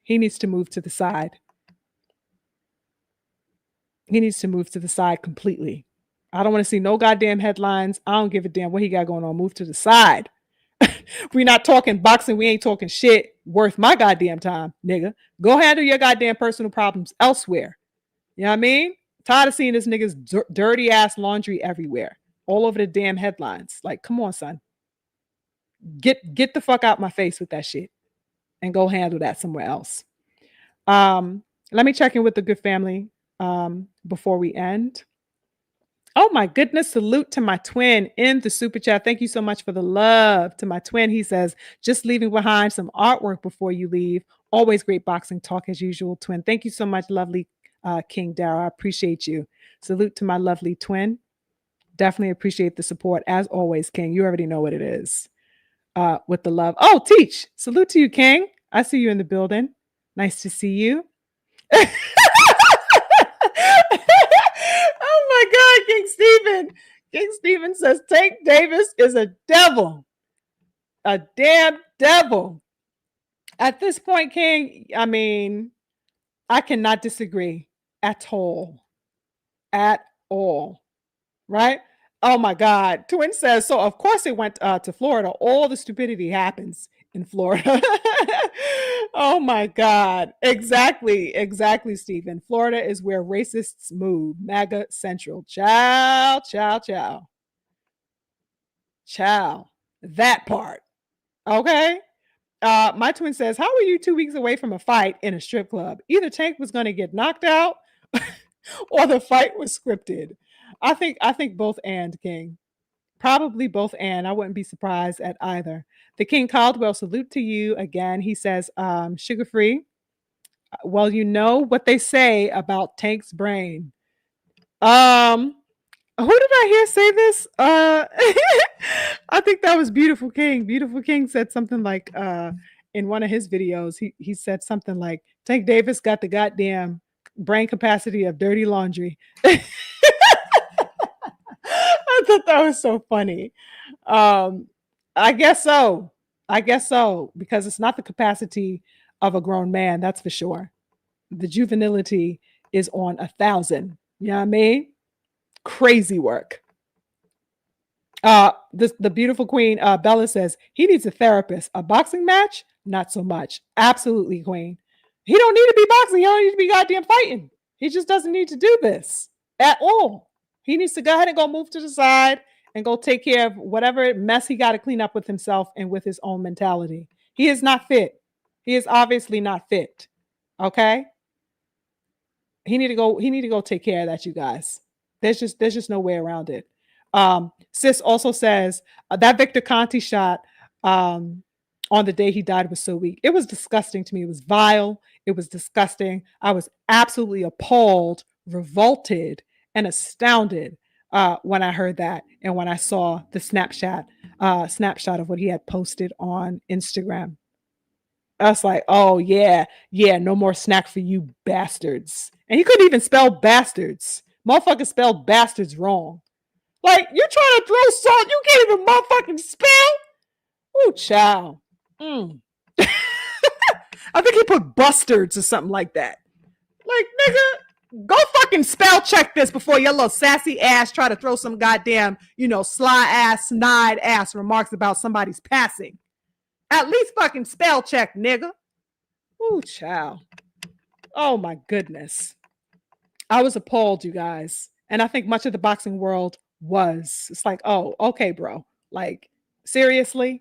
he needs to move to the side. He needs to move to the side completely. I don't want to see no goddamn headlines. I don't give a damn what he got going on. Move to the side. We're not talking boxing. We ain't talking shit worth my goddamn time, nigga. Go handle your goddamn personal problems elsewhere. You know what I mean? Tired of seeing this nigga's dirty ass laundry everywhere, all over the damn headlines. Like, come on, son. Get the fuck out my face with that shit and go handle that somewhere else. Let me check in with the good family before we end. Oh my goodness, salute to my twin in the super chat. Thank you so much for the love to my twin. He says, just leaving behind some artwork before you leave. Always great boxing talk as usual, twin. Thank you so much, lovely King Dara. I appreciate you. Salute to my lovely twin. Definitely appreciate the support as always, King. You already know what it is. With the love. Oh, Teach. Salute to you, King. I see you in the building. Nice to see you. Oh my God, King Stephen. King Stephen says Tank Davis is a devil. A damn devil. At this point, King, I mean, I cannot disagree at all. At all. Right? Oh my God. Twin says, so of course it went to Florida. All the stupidity happens in Florida. Oh my God. Exactly, Stephen. Florida is where racists move. MAGA Central. Ciao. That part. Okay. My twin says, how are you 2 weeks away from a fight in a strip club? Either Tank was going to get knocked out or the fight was scripted. I think both and King. Probably both and I wouldn't be surprised at either. The King Caldwell, salute to you again. He says, sugar free. Well, you know what they say about Tank's brain. Um, who did I hear say this? I think that was Beautiful King. Beautiful King said something like in one of his videos, he said something like Tank Davis got the goddamn brain capacity of dirty laundry. I thought that was so funny. Um, I guess so. I guess so, because it's not the capacity of a grown man, that's for sure. The juvenility is on 1,000. You know what I mean? Crazy work. The beautiful queen, Bella says he needs a therapist. A boxing match, not so much. Absolutely, queen. He don't need to be boxing. He don't need to be goddamn fighting. He just doesn't need to do this at all. He needs to go ahead and go move to the side and go take care of whatever mess he got to clean up with himself and with his own mentality. He is not fit. He is obviously not fit. Okay. He need to go take care of that, you guys. There's just no way around it. Sis also says that Victor Conti shot on the day he died was so weak. It was disgusting to me. It was vile. It was disgusting. I was absolutely appalled, revolted, and astounded when I heard that and when I saw the snapshot of what he had posted on Instagram. I was like, oh yeah, no more snack for you bastards. And he couldn't even spell bastards. Motherfucker spelled bastards wrong. Like, you're trying to throw salt, you can't even motherfucking spell? Ooh, child. I think he put bustards or something like that. Like, nigga, go fucking spell check this before your little sassy ass try to throw some goddamn, sly ass, snide ass remarks about somebody's passing. At least fucking spell check, nigga. Ooh, child. Oh my goodness. I was appalled, you guys. And I think much of the boxing world was. It's like, oh, okay, bro. Like, seriously?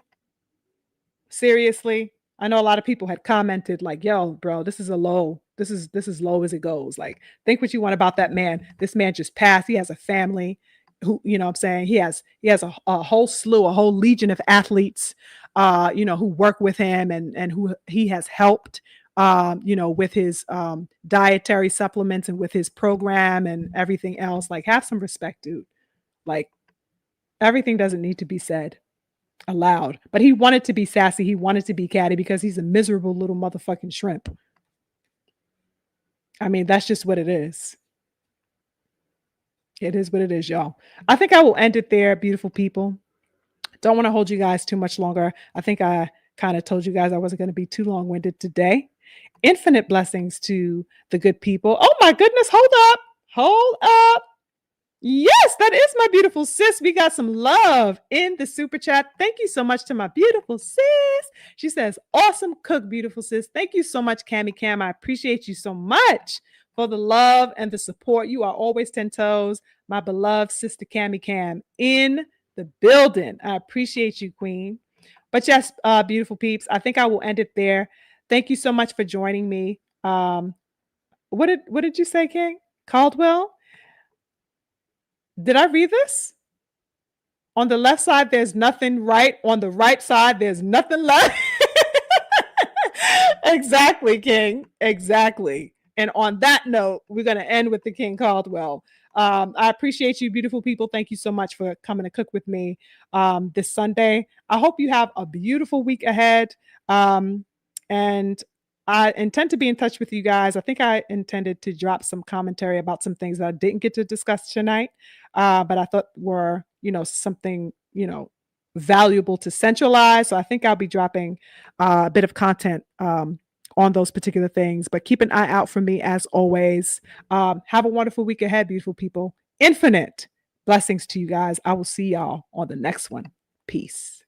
Seriously? I know a lot of people had commented like, yo, bro, this is a low. This is low as it goes. Like, think what you want about that man. This man just passed. He has a family who, what I'm saying? He has a whole slew, a whole legion of athletes who work with him and who he has helped, with his dietary supplements and with his program and everything else. Like, have some respect, dude. Like, everything doesn't need to be said aloud. But he wanted to be sassy. He wanted to be catty because he's a miserable little motherfucking shrimp. I mean, that's just what it is. It is what it is, y'all. I think I will end it there, beautiful people. Don't want to hold you guys too much longer. I think I kind of told you guys I wasn't going to be too long-winded today. Infinite blessings to the good people. Oh my goodness, hold up. Yes, that is my beautiful sis. We got some love in the super chat. Thank you so much to my beautiful sis. She says, awesome cook, beautiful sis. Thank you so much, Cammy Cam. I appreciate you so much for the love and the support. You are always 10 toes. My beloved sister Cammy Cam in the building. I appreciate you, Queen. But yes, beautiful peeps, I think I will end it there. Thank you so much for joining me. What did you say, King? Caldwell? Did I read this? On the left side, there's nothing right. On the right side, there's nothing left. Exactly, King. Exactly. And on that note, we're going to end with the King Caldwell. I appreciate you, beautiful people. Thank you so much for coming to cook with me this Sunday. I hope you have a beautiful week ahead. And I intend to be in touch with you guys. I think I intended to drop some commentary about some things that I didn't get to discuss tonight, but I thought were, something, valuable to centralize. So I think I'll be dropping a bit of content on those particular things, but keep an eye out for me as always. Have a wonderful week ahead, beautiful people. Infinite blessings to you guys. I will see y'all on the next one. Peace.